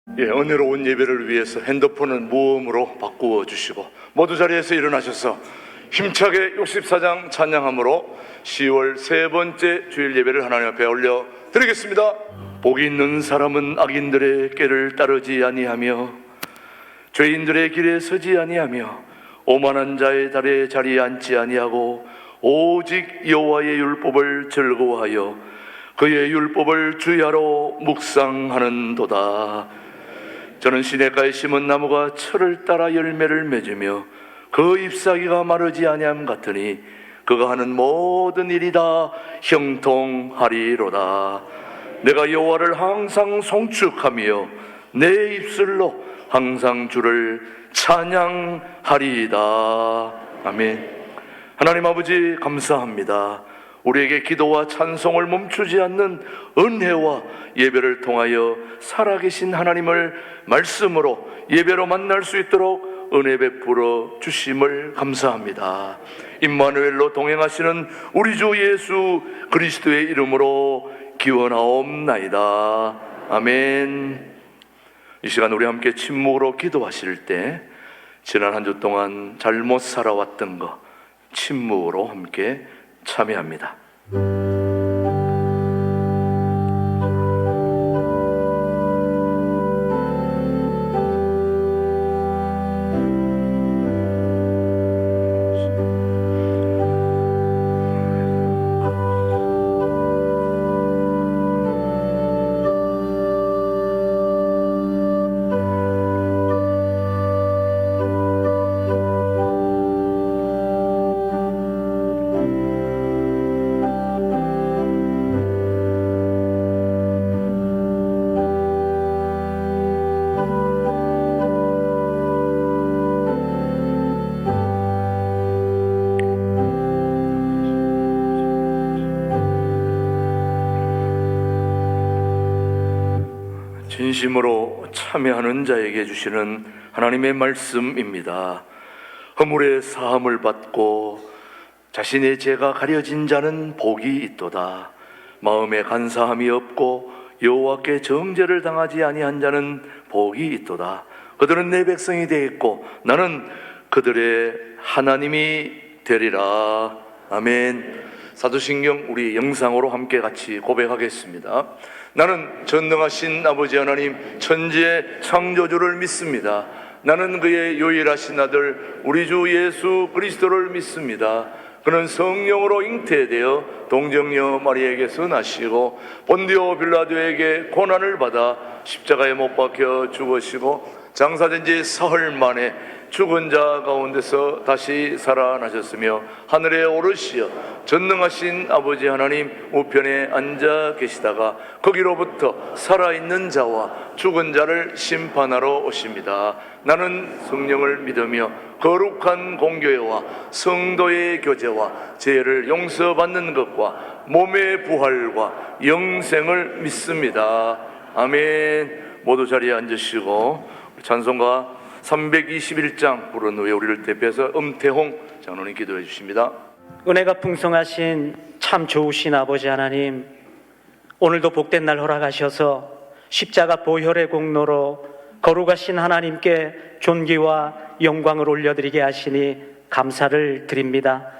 은혜로운 예배를 위해서 핸드폰은 무음으로 바꾸어 주시고 모두 자리에서 일어나셔서 힘차게 64장 찬양함으로 10월 세 번째 주일 예배를 하나님 앞에 올려 드리겠습니다. 복이 있는 사람은 악인들의 꾀를 따르지 아니하며 죄인들의 길에 서지 아니하며 오만한 자의 달에 자리에 앉지 아니하고 오직 여호와의 율법을 즐거워하여 그의 율법을 주야로 묵상하는도다. 저는 시냇가에 심은 나무가 철을 따라 열매를 맺으며 그 잎사귀가 마르지 아니함 같으니 그가 하는 모든 일이 다 형통하리로다. 내가 여호와를 항상 송축하며 내 입술로 항상 주를 찬양하리이다. 아멘. 하나님 아버지 감사합니다. 우리에게 기도와 찬송을 멈추지 않는 은혜와 예배를 통하여 살아계신 하나님을 말씀으로 예배로 만날 수 있도록 은혜 베풀어 주심을 감사합니다. 임마누엘로 동행하시는 우리 주 예수 그리스도의 이름으로 기원하옵나이다. 아멘. 이 시간 우리 함께 침묵으로 기도하실 때 지난 한 주 동안 잘못 살아왔던 거 침묵으로 함께 참여합니다. 진심으로 참여하는 자에게 주시는 하나님의 말씀입니다. 허물의 사함을 받고 자신의 죄가 가려진 자는 복이 있도다. 마음에 간사함이 없고 여호와께 정죄를 당하지 아니한 자는 복이 있도다. 그들은 내 백성이 되겠고 나는 그들의 하나님이 되리라. 아멘. 사도신경 우리 영상으로 함께 같이 고백하겠습니다. 나는 전능하신 아버지 하나님 천지의 창조주를 믿습니다. 나는 그의 유일하신 아들 우리 주 예수 그리스도를 믿습니다. 그는 성령으로 잉태되어 동정녀 마리에게서 나시고 본디오 빌라도에게 고난을 받아 십자가에 못 박혀 죽으시고 장사된 지 사흘 만에 죽은 자 가운데서 다시 살아나셨으며 하늘에 오르시어 전능하신 아버지 하나님 우편에 앉아 계시다가 거기로부터 살아있는 자와 죽은 자를 심판하러 오십니다. 나는 성령을 믿으며 거룩한 공교회와 성도의 교제와 죄를 용서받는 것과 몸의 부활과 영생을 믿습니다. 아멘. 모두 자리에 앉으시고 찬송가 321장 부른 후에 우리를 대표해서 음태홍 장로님 기도해 주십니다. 은혜가 풍성하신 참 좋으신 아버지 하나님, 오늘도 복된 날 허락하셔서 십자가 보혈의 공로로 거룩하신 하나님께 존귀와 영광을 올려드리게 하시니 감사를 드립니다.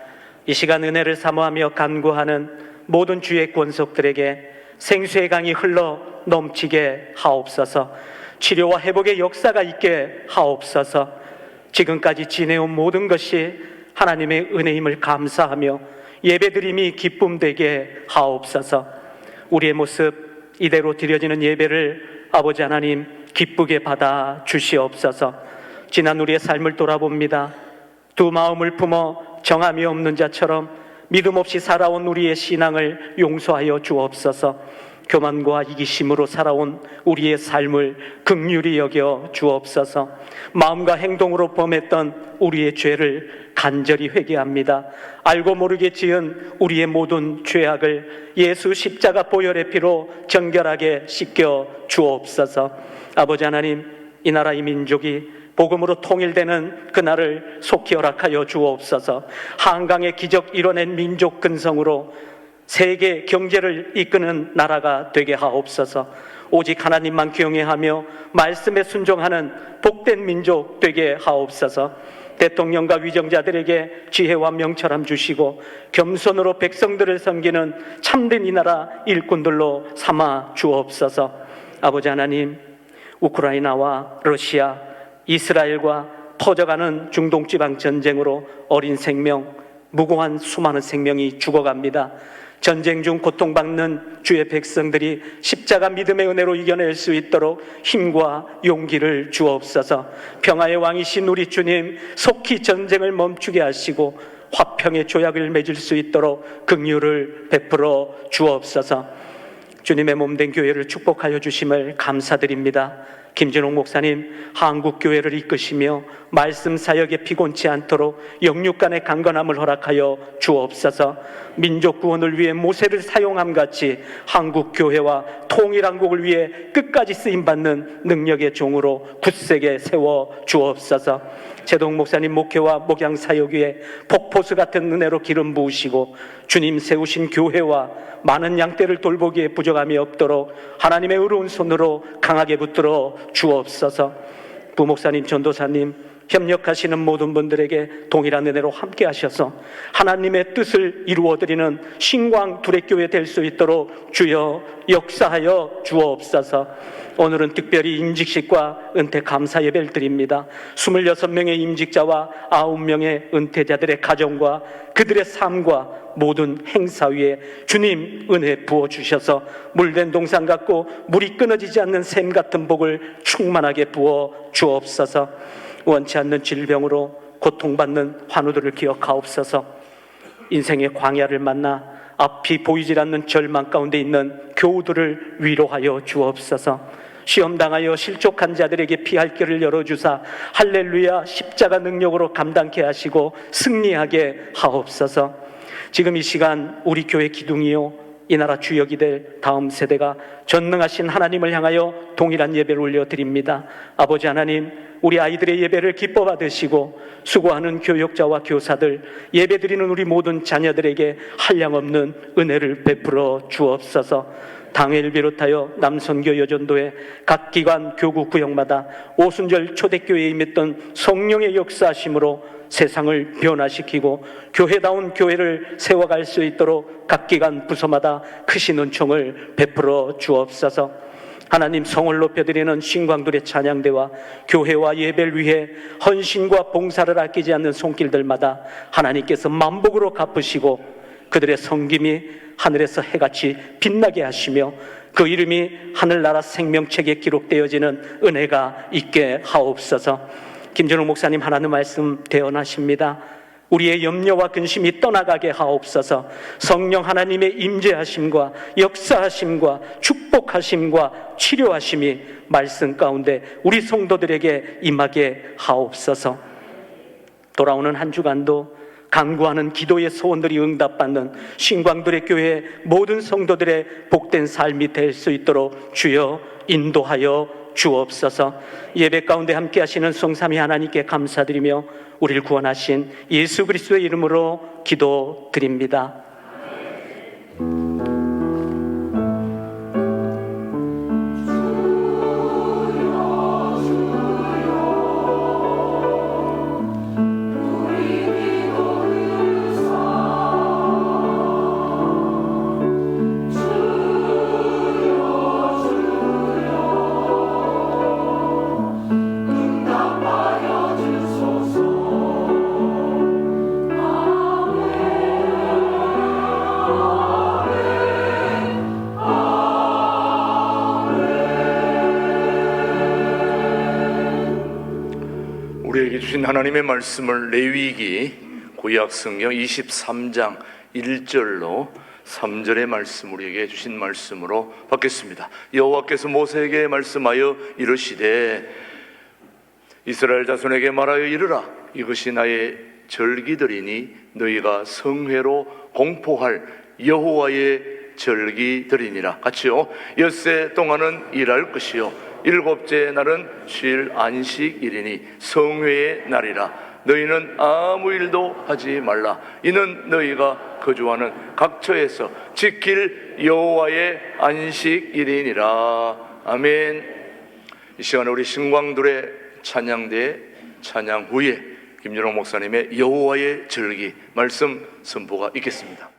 이 시간 은혜를 사모하며 간구하는 모든 주의 권속들에게 생수의 강이 흘러 넘치게 하옵소서. 치료와 회복의 역사가 있게 하옵소서. 지금까지 지내온 모든 것이 하나님의 은혜임을 감사하며 예배드림이 기쁨되게 하옵소서. 우리의 모습 이대로 드려지는 예배를 아버지 하나님 기쁘게 받아 주시옵소서. 지난 우리의 삶을 돌아봅니다. 두 마음을 품어 정함이 없는 자처럼 믿음 없이 살아온 우리의 신앙을 용서하여 주옵소서. 교만과 이기심으로 살아온 우리의 삶을 긍휼히 여겨 주옵소서. 마음과 행동으로 범했던 우리의 죄를 간절히 회개합니다. 알고 모르게 지은 우리의 모든 죄악을 예수 십자가 보혈의 피로 정결하게 씻겨 주옵소서. 아버지 하나님, 이 나라 이 민족이 복음으로 통일되는 그날을 속히 허락하여 주옵소서. 한강의 기적 이뤄낸 민족 근성으로 세계 경제를 이끄는 나라가 되게 하옵소서. 오직 하나님만 경외하며 말씀에 순종하는 복된 민족 되게 하옵소서. 대통령과 위정자들에게 지혜와 명철함 주시고 겸손으로 백성들을 섬기는 참된 이 나라 일꾼들로 삼아 주옵소서. 아버지 하나님, 우크라이나와 러시아, 이스라엘과 퍼져가는 중동 지방 전쟁으로 어린 생명, 무고한 수많은 생명이 죽어갑니다. 전쟁 중 고통받는 주의 백성들이 십자가 믿음의 은혜로 이겨낼 수 있도록 힘과 용기를 주옵소서. 평화의 왕이신 우리 주님, 속히 전쟁을 멈추게 하시고 화평의 조약을 맺을 수 있도록 긍휼을 베풀어 주옵소서. 주님의 몸된 교회를 축복하여 주심을 감사드립니다. 김진홍 목사님, 한국교회를 이끄시며 말씀 사역에 피곤치 않도록 영육간의 강건함을 허락하여 주옵소서. 민족 구원을 위해 모세를 사용함같이 한국교회와 통일한국을 위해 끝까지 쓰임받는 능력의 종으로 굳세게 세워 주옵소서. 제동 목사님 목회와 목양 사역 위에 폭포수 같은 은혜로 기름 부으시고 주님 세우신 교회와 많은 양떼를 돌보기에 부족함이 없도록 하나님의 의로운 손으로 강하게 붙들어 주옵소서. 부목사님, 전도사님, 협력하시는 모든 분들에게 동일한 은혜로 함께 하셔서 하나님의 뜻을 이루어드리는 신광 두레교회 될 수 있도록 주여 역사하여 주옵소서. 오늘은 특별히 임직식과 은퇴 감사 예배를 드립니다. 26명의 임직자와 9명의 은퇴자들의 가정과 그들의 삶과 모든 행사 위에 주님 은혜 부어주셔서 물된 동산 같고 물이 끊어지지 않는 샘 같은 복을 충만하게 부어 주옵소서. 원치 않는 질병으로 고통받는 환우들을 기억하옵소서. 인생의 광야를 만나 앞이 보이질 않는 절망 가운데 있는 교우들을 위로하여 주옵소서. 시험당하여 실족한 자들에게 피할 길을 열어주사 할렐루야 십자가 능력으로 감당케 하시고 승리하게 하옵소서. 지금 이 시간 우리 교회 기둥이요 이 나라 주역이 될 다음 세대가 전능하신 하나님을 향하여 동일한 예배를 올려드립니다. 아버지 하나님, 우리 아이들의 예배를 기뻐 받으시고 수고하는 교역자와 교사들, 예배드리는 우리 모든 자녀들에게 한량없는 은혜를 베풀어 주옵소서. 당회를 비롯하여 남선교 여전도의 각 기관 교구 구역마다 오순절 초대교회에 임했던 성령의 역사하심으로 세상을 변화시키고 교회다운 교회를 세워갈 수 있도록 각 기관 부서마다 크신 은총을 베풀어 주옵소서. 하나님, 성을 높여드리는 신광들의 찬양대와 교회와 예배를 위해 헌신과 봉사를 아끼지 않는 손길들마다 하나님께서 만복으로 갚으시고 그들의 섬김이 하늘에서 해같이 빛나게 하시며 그 이름이 하늘나라 생명책에 기록되어지는 은혜가 있게 하옵소서. 김준호 목사님, 하나님 말씀 대언하십니다. 우리의 염려와 근심이 떠나가게 하옵소서. 성령 하나님의 임재하심과 역사하심과 축복하심과 치료하심이 말씀 가운데 우리 성도들에게 임하게 하옵소서. 돌아오는 한 주간도 간구하는 기도의 소원들이 응답받는 신광들의 교회 모든 성도들의 복된 삶이 될 수 있도록 주여 인도하여 주옵소서. 예배 가운데 함께 하시는 성삼위 하나님께 감사드리며 우리를 구원하신 예수 그리스도의 이름으로 기도드립니다. 우리에게 주신 하나님의 말씀을 레위기 구약성경 23장 1절로 3절의 말씀, 우리에게 주신 말씀으로 받겠습니다. 여호와께서 모세에게 말씀하여 이르시되 이스라엘 자손에게 말하여 이르라. 이것이 나의 절기들이니 너희가 성회로 공포할 여호와의 절기들이니라. 같이요. 엿새 동안은 일할 것이요 일곱째 날은 쉴 안식일이니 성회의 날이라. 너희는 아무 일도 하지 말라. 이는 너희가 거주하는 각처에서 지킬 여호와의 안식일이니라. 아멘. 이 시간에 우리 신광둘의 찬양대 찬양 후에 김준호 목사님의 여호와의 절기 말씀 선포가 있겠습니다.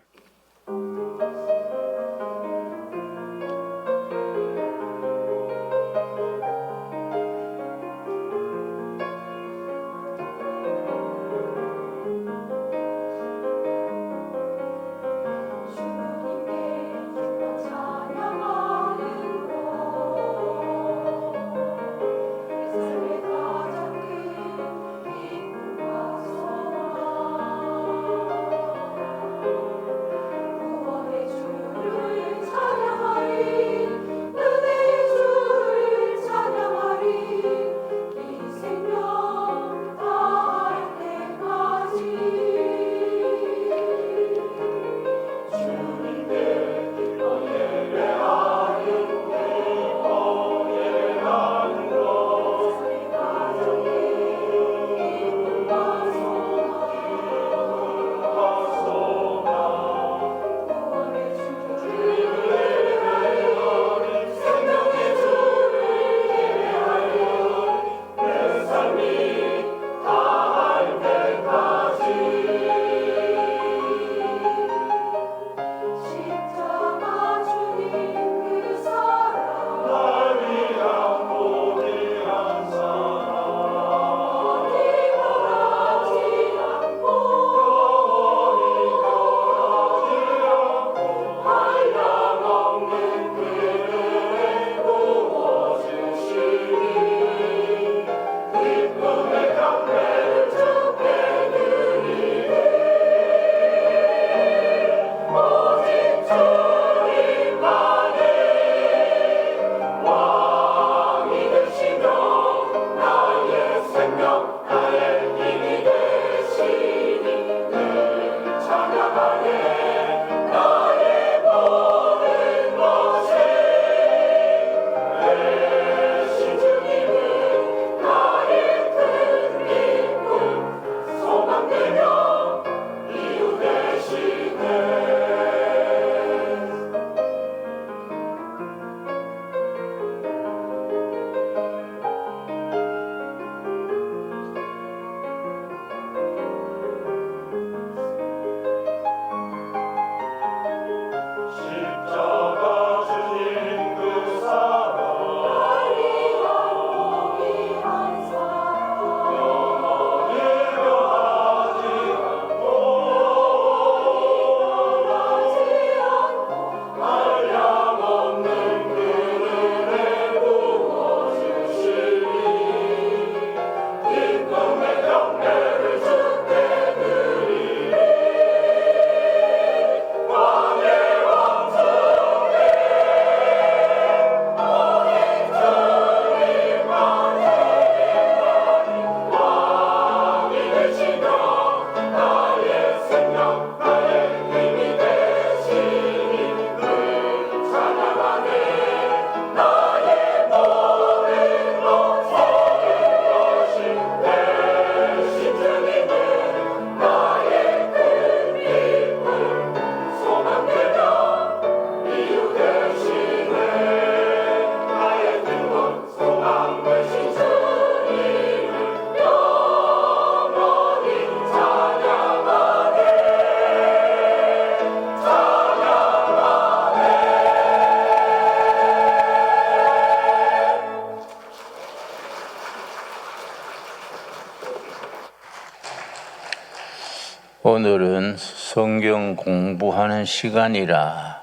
오늘은 성경 공부하는 시간이라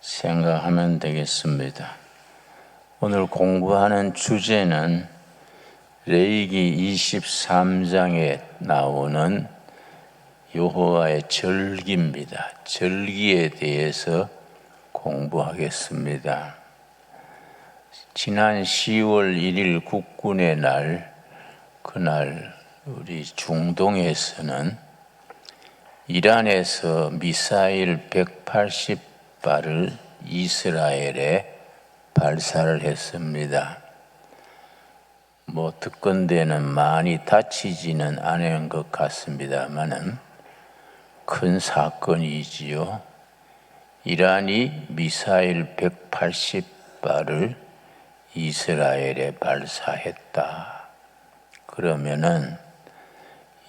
생각하면 되겠습니다. 오늘 공부하는 주제는 레위기 23장에 나오는 여호와의 절기입니다. 절기에 대해서 공부하겠습니다. 지난 10월 1일 국군의 날, 그날 우리 중동에서는 이란에서 미사일 180발을 이스라엘에 발사를 했습니다. 특건대는 많이 다치지는 않은 것 같습니다만은 큰 사건이지요. 이란이 미사일 180발을 이스라엘에 발사했다. 그러면은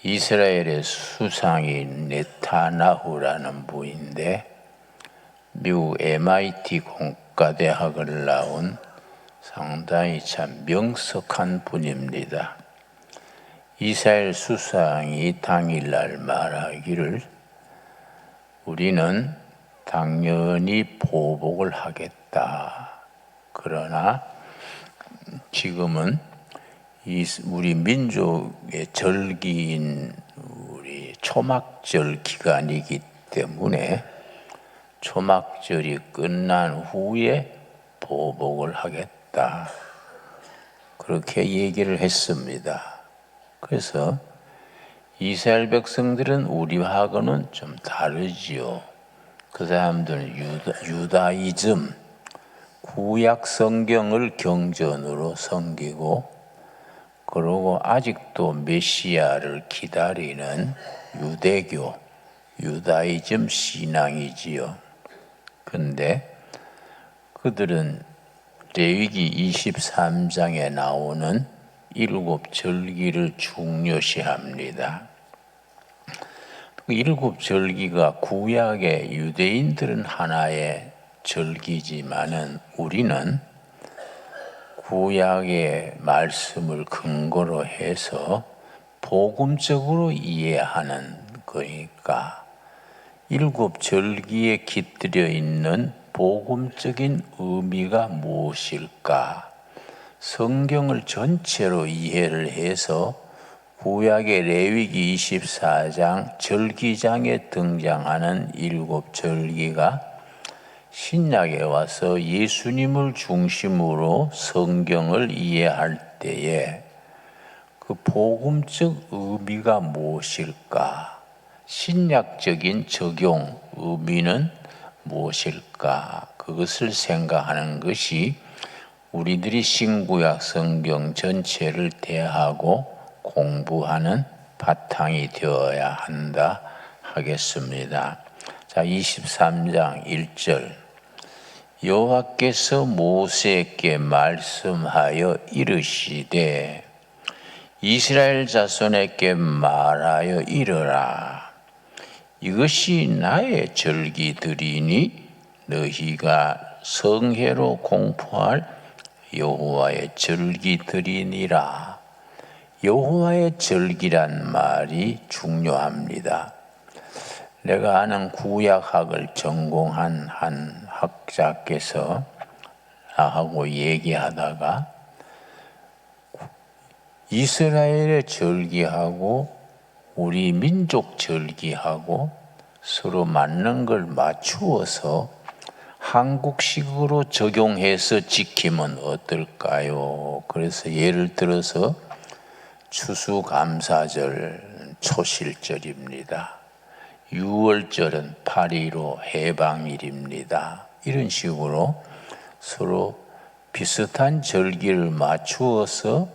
이스라엘의 수상이 네타나후라는 분인데 미국 MIT 공과대학을 나온 상당히 참 명석한 분입니다. 이스라엘 수상이 당일날 말하기를 우리는 당연히 보복을 하겠다. 그러나 지금은 우리 민족의 절기인 우리 초막절 기간이기 때문에 초막절이 끝난 후에 보복을 하겠다. 그렇게 얘기를 했습니다. 그래서 이스라엘 백성들은 우리하고는 좀 다르지요. 그 사람들은 유다이즘, 구약 성경을 경전으로 섬기고 그러고 아직도 메시아를 기다리는 유대교, 유다이즘 신앙이지요. 근데 그들은 레위기 23장에 나오는 7절기를 중요시합니다. 그 7절기가 구약의 유대인들은 하나의 절기지만은 우리는 구약의 말씀을 근거로 해서 복음적으로 이해하는 거니까 7절기에 깃들여 있는 복음적인 의미가 무엇일까? 성경을 전체로 이해를 해서 구약의 레위기 24장 절기장에 등장하는 7절기가 신약에 와서 예수님을 중심으로 성경을 이해할 때에 그 복음적 의미가 무엇일까? 신약적인 적용 의미는 무엇일까? 그것을 생각하는 것이 우리들이 신구약 성경 전체를 대하고 공부하는 바탕이 되어야 한다 하겠습니다. 자, 23장 1절. 여호와께서 모세에게 말씀하여 이르시되 이스라엘 자손에게 말하여 이르라. 이것이 나의 절기들이니 너희가 성회로 공포할 여호와의 절기들이니라. 여호와의 절기란 말이 중요합니다. 내가 아는 구약학을 전공한 한 학자께서 나하고 얘기하다가 이스라엘의 절기하고 우리 민족 절기하고 서로 맞는 걸 맞추어서 한국식으로 적용해서 지키면 어떨까요? 그래서 예를 들어서 추수감사절 초실절입니다. 6월절은 8.15 해방일입니다. 이런 식으로 서로 비슷한 절기를 맞추어서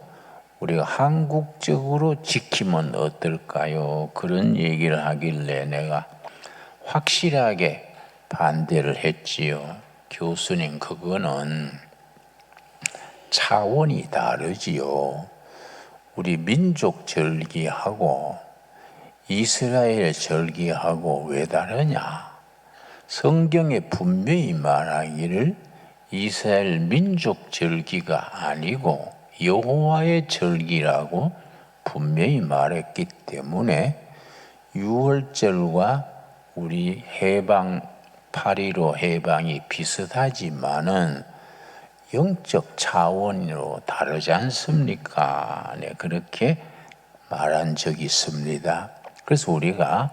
우리가 한국적으로 지키면 어떨까요? 그런 얘기를 하길래 내가 확실하게 반대를 했지요. 교수님, 그거는 차원이 다르지요. 우리 민족 절기하고 이스라엘 절기하고 왜 다르냐? 성경에 분명히 말하기를 이스라엘 민족 절기가 아니고 여호와의 절기라고 분명히 말했기 때문에 6월절과 우리 해방 8.15 해방이 비슷하지만은 영적 차원으로 다르지 않습니까? 네, 그렇게 말한 적이 있습니다. 그래서 우리가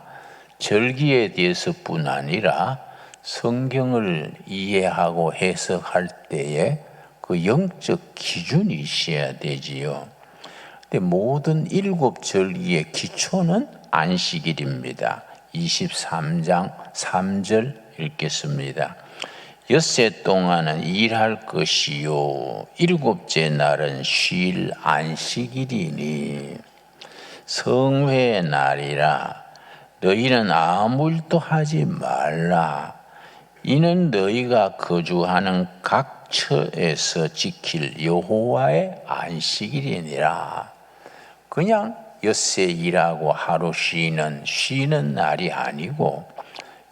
절기에 대해서뿐 아니라 성경을 이해하고 해석할 때에 그 영적 기준이 있어야 되지요. 근데 모든 7절기의 기초는 안식일입니다. 23장 3절 읽겠습니다. 엿새 동안은 일할 것이요 일곱째 날은 쉴 안식일이니 성회의 날이라 너희는 아무 일도 하지 말라. 이는 너희가 거주하는 각 처에서 지킬 여호와의 안식일이니라. 그냥 엿새 일하고 하루 쉬는 날이 아니고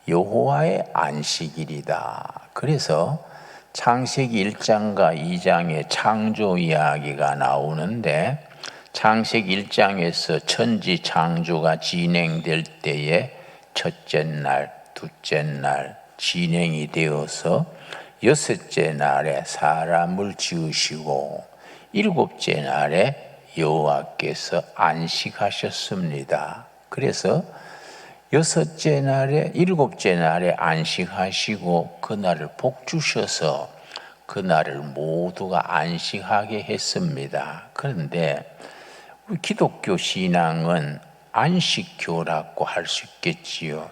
여호와의 안식일이다. 그래서 창세기 1장과 2장의 창조 이야기가 나오는데 창세기 1장에서 천지 창조가 진행될 때에 첫째 날, 둘째 날 진행이 되어서 여섯째 날에 사람을 지으시고 일곱째 날에 여호와께서 안식하셨습니다. 그래서 여섯째 날에 일곱째 날에 안식하시고 그날을 복 주셔서 그날을 모두가 안식하게 했습니다. 그런데 우리 기독교 신앙은 안식교라고 할 수 있겠지요.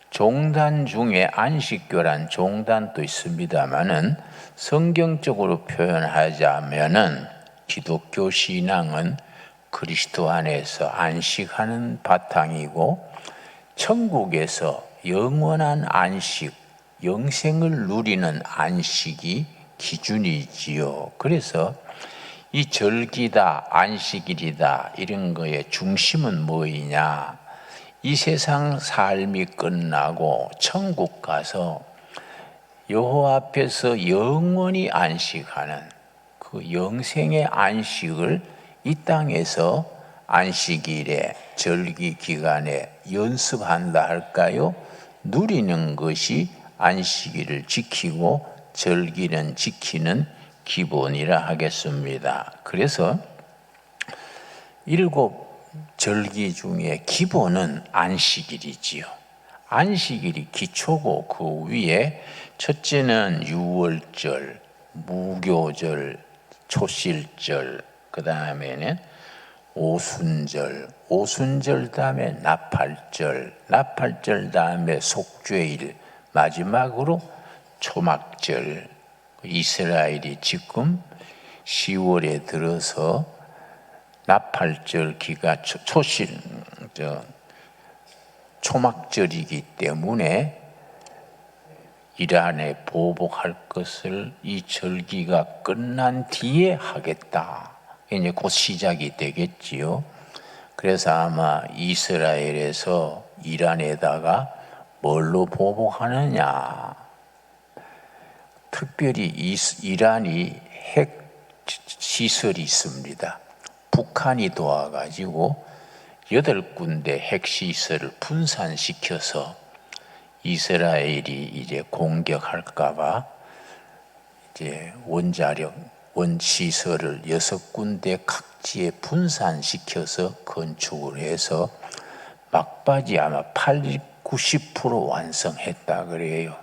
종단 중에 안식교란 종단도 있습니다만은 성경적으로 표현하자면은 기독교 신앙은 그리스도 안에서 안식하는 바탕이고 천국에서 영원한 안식, 영생을 누리는 안식이 기준이지요. 그래서 이 절기다, 안식일이다 이런 거의 중심은 뭐이냐? 이 세상 삶이 끝나고 천국 가서 여호와 앞에서 영원히 안식하는 그 영생의 안식을 이 땅에서 안식일에 절기 기간에 연습한다 할까요? 누리는 것이 안식일을 지키고 절기는 지키는 기본이라 하겠습니다. 그래서 일곱 절기 중에 기본은 안식일이지요. 안식일이 기초고 그 위에 첫째는 유월절, 무교절, 초실절, 그 다음에는 오순절, 오순절 다음에 나팔절, 나팔절 다음에 속죄일, 마지막으로 초막절. 이스라엘이 지금 10월에 들어서 나팔절 기가 초막절이기 때문에 이란에 보복할 것을 이 절기가 끝난 뒤에 하겠다. 이제 곧 시작이 되겠지요. 그래서 아마 이스라엘에서 이란에다가 뭘로 보복하느냐? 특별히 이란이 핵 시설이 있습니다. 북한이 도와가지고 8군데 핵 시설을 분산시켜서 이스라엘이 이제 공격할까봐 이제 원시설을 6군데 각지에 분산시켜서 건축을 해서 막바지 아마 80, 90% 완성했다 그래요.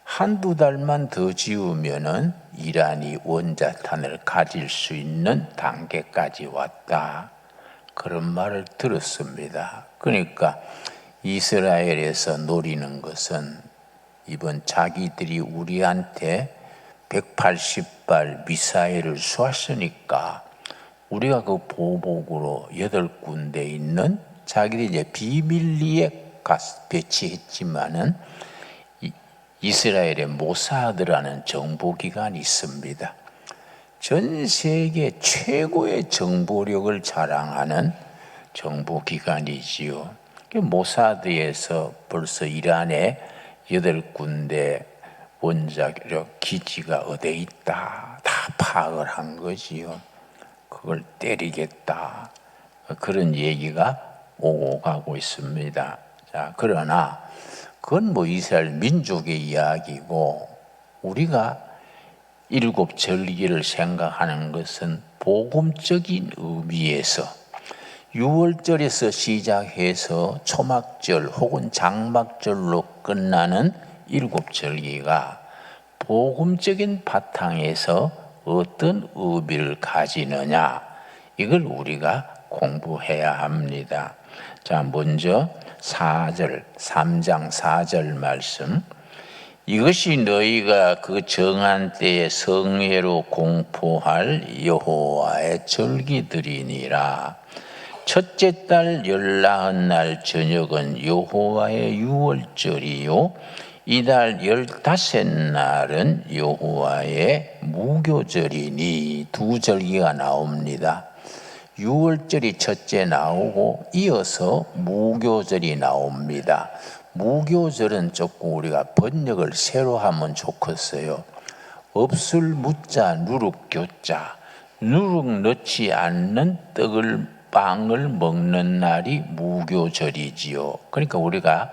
한두 달만 더 지으면은 이란이 원자탄을 가질 수 있는 단계까지 왔다. 그런 말을 들었습니다. 그러니까 이스라엘에서 노리는 것은 이번 자기들이 우리한테 180발 미사일을 쏘았으니까 우리가 그 보복으로 8군데 있는 자기들이 이제 비밀리에 배치했지만은 이스라엘의 모사드라는 정보기관이 있습니다. 전 세계 최고의 정보력을 자랑하는 정보기관이지요. 모사드에서 벌써 이란에 8군데 원자력 기지가 어디에 있다 다 파악을 한 거지요. 그걸 때리겠다. 그런 얘기가 오고 가고 있습니다. 자, 그러나 그건 뭐 이스라엘 민족의 이야기고 우리가 7 절기를 생각하는 것은 복음적인 의미에서 6월절에서 시작해서 초막절 혹은 장막절로 끝나는 7 절기가 복음적인 바탕에서 어떤 의미를 가지느냐 이걸 우리가 공부해야 합니다. 자, 먼저 4절, 3장 4절 말씀. 이것이 너희가 그 정한 때에 성회로 공포할 여호와의 절기들이니라. 첫째 달 열나흔 날 저녁은 여호와의 유월절이요 이달 15날은 여호와의 무교절이니. 두 절기가 나옵니다. 유월절이 첫째 나오고 이어서 무교절이 나옵니다. 무교절은 조금 우리가 번역을 새로 하면 좋겠어요. 없을 무자 누룩 교자, 누룩 넣지 않는 빵을 먹는 날이 무교절이지요. 그러니까 우리가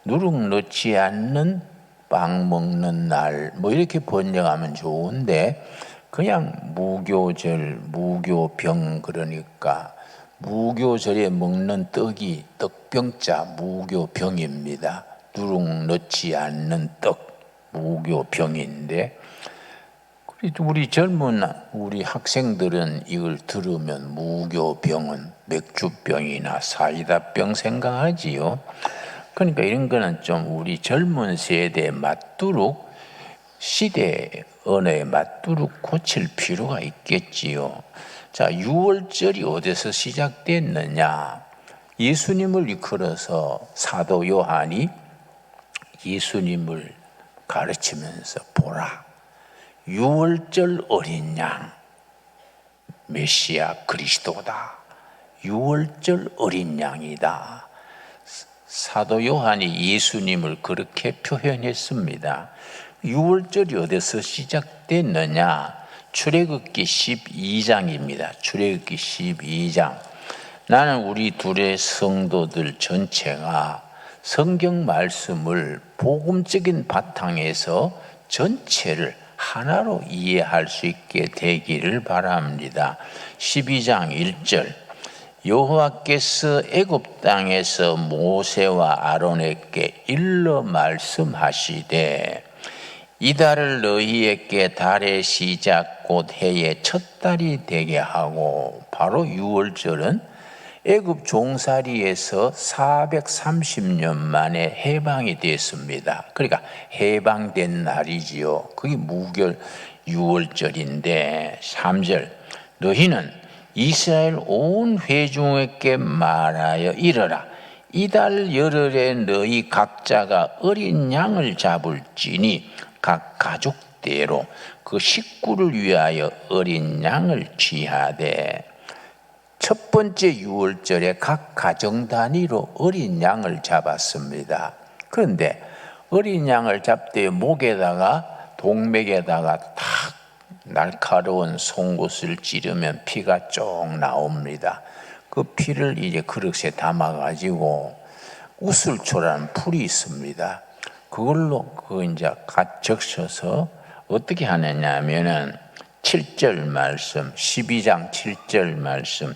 누룩 넣지 않는 빵 먹는 날 뭐 이렇게 번역하면 좋은데, 그냥 무교절, 무교병, 그러니까 무교절에 먹는 떡이 떡병자 무교병입니다. 누룩 넣지 않는 떡 무교병인데, 우리 젊은 우리 학생들은 이걸 들으면 무교병은 맥주병이나 사이다병 생각하지요. 그러니까 이런 거는 좀 우리 젊은 세대에 맞도록, 시대 언어에 맞도록 고칠 필요가 있겠지요. 자, 유월절이 어디서 시작됐느냐? 예수님을 이끌어서 사도 요한이 예수님을 가르치면서 보라, 유월절 어린 양 메시아 그리스도다. 유월절 어린 양이다. 사도 요한이 예수님을 그렇게 표현했습니다. 유월절이 어디서 시작됐느냐? 출애굽기 12장입니다. 출애굽기 12장. 나는 우리 둘의 성도들 전체가 성경 말씀을 복음적인 바탕에서 전체를 하나로 이해할 수 있게 되기를 바랍니다. 12장 1절. 여호와께서 애굽 땅에서 모세와 아론에게 일러 말씀하시되, 이달을 너희에게 달의 시작 곧 해의 첫 달이 되게 하고. 바로 유월절은 애굽 종살이에서 430년 만에 해방이 됐습니다. 그러니까 해방된 날이지요. 그게 무교 유월절인데, 3절. 너희는 이스라엘 온 회중에게 말하여 이르라. 이달 열흘에 너희 각자가 어린 양을 잡을지니 각 가족대로 그 식구를 위하여 어린 양을 취하되. 첫 번째 유월절에 각 가정 단위로 어린 양을 잡았습니다. 그런데 어린 양을 잡되 목에다가, 동맥에다가 탁 날카로운 송곳을 찌르면 피가 쭉 나옵니다. 그 피를 이제 그릇에 담아가지고 우슬초라는 풀이 있습니다. 그걸로 이제 갓 적셔서 어떻게 하느냐 하면은 7절 말씀, 12장 7절 말씀.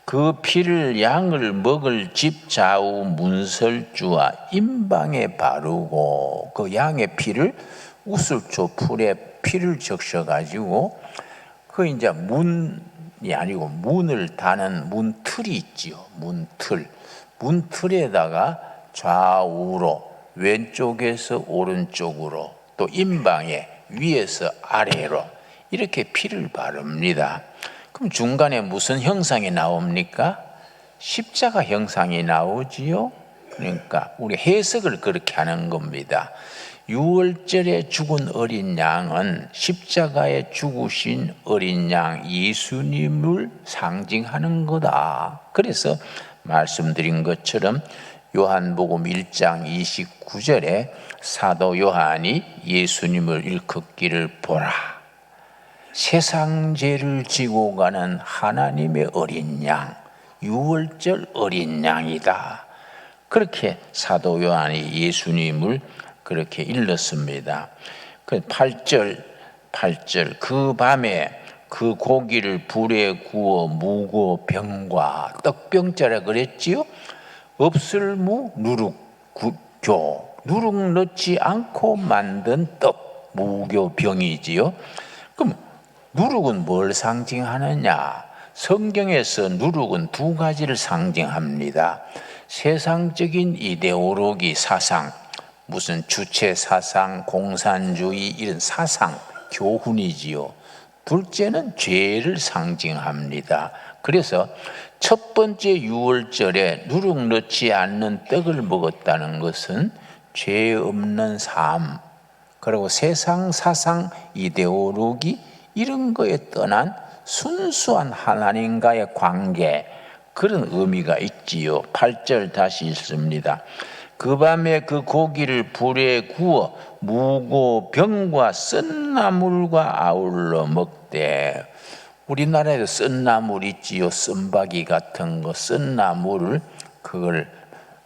그 피를 양을 먹을 집 좌우 문설주와 임방에 바르고, 그 양의 피를 우슬초 풀에 피를 적셔가지고, 그 이제 문이 아니고 문을 다는 문틀이 있지요. 문틀에다가 좌우로, 왼쪽에서 오른쪽으로, 또 임방에 위에서 아래로 이렇게 피를 바릅니다. 그럼 중간에 무슨 형상이 나옵니까? 십자가 형상이 나오지요. 그러니까 우리 해석을 그렇게 하는 겁니다. 유월절에 죽은 어린 양은 십자가에 죽으신 어린 양 예수님을 상징하는 거다. 그래서 말씀드린 것처럼 요한복음 1장 29절에 사도 요한이 예수님을 일컫기를 보라, 세상 죄를 지고 가는 하나님의 어린 양, 유월절 어린 양이다. 그렇게 사도 요한이 예수님을 그렇게 일렀습니다. 그 8절 그 밤에 그 고기를 불에 구워 무고 병과 떡병자라 그랬지요. 없을무 누룩교, 누룩 넣지 않고 만든 떡, 무교병이지요. 그럼 누룩은 뭘 상징하느냐? 성경에서 누룩은 두 가지를 상징합니다. 세상적인 이데올로기 사상, 무슨 주체 사상, 공산주의 이런 사상, 교훈이지요. 둘째는 죄를 상징합니다. 그래서 첫 번째 유월절에 누룩 넣지 않는 떡을 먹었다는 것은 죄 없는 삶, 그리고 세상 사상, 이데올로기 이런 거에 떠난 순수한 하나님과의 관계, 그런 의미가 있지요. 8절 다시 읽습니다. 그 밤에 그 고기를 불에 구워 무고 병과 쓴나물과 아울러 먹되. 우리나라에도 쓴나물 있지요. 쓴바기 같은 거, 쓴나물을 그걸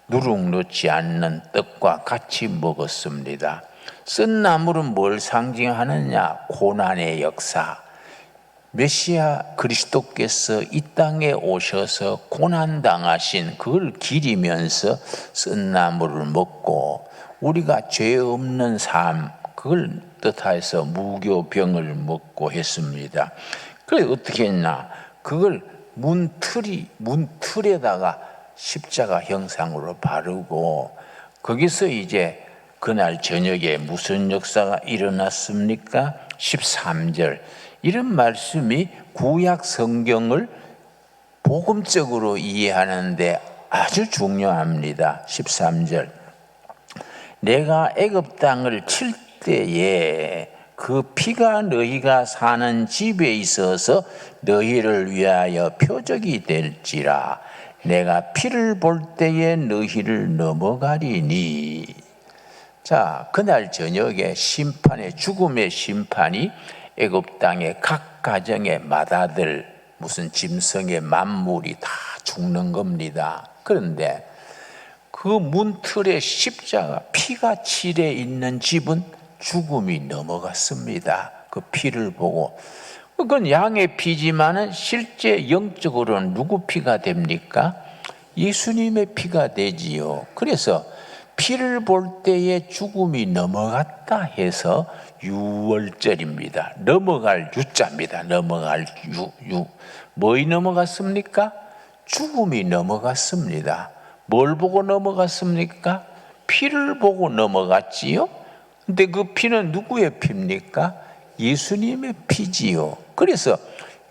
누룩 넣지 않는 떡과 같이 먹었습니다. 쓴나물은 뭘 상징하느냐? 고난의 역사. 메시아 그리스도께서 이 땅에 오셔서 고난당하신 그걸 기리면서 쓴나물을 먹고, 우리가 죄 없는 삶, 그걸 뜻하여서 무교병을 먹고 했습니다. 그래 어떻게 했나? 그걸 문틀에다가 십자가 형상으로 바르고, 거기서 이제 그날 저녁에 무슨 역사가 일어났습니까? 13절. 이런 말씀이 구약 성경을 복음적으로 이해하는데 아주 중요합니다. 13절. 내가 애굽 땅을 칠 때에 그 피가 너희가 사는 집에 있어서 너희를 위하여 표적이 될지라. 내가 피를 볼 때에 너희를 넘어가리니. 자, 그날 저녁에 심판의, 죽음의 심판이 애굽 땅의 각 가정의 맏아들, 무슨 짐승의 만물이 다 죽는 겁니다. 그런데 그 문틀에 십자가 피가 칠해 있는 집은 죽음이 넘어갔습니다. 그 피를 보고. 그건 양의 피지만은 실제 영적으로는 누구 피가 됩니까? 예수님의 피가 되지요. 그래서 피를 볼 때에 죽음이 넘어갔다 해서 유월절입니다. 넘어갈 유자입니다. 넘어갈 유. 뭐이 넘어갔습니까? 죽음이 넘어갔습니다. 뭘 보고 넘어갔습니까? 피를 보고 넘어갔지요. 근데 그 피는 누구의 피입니까? 예수님의 피지요. 그래서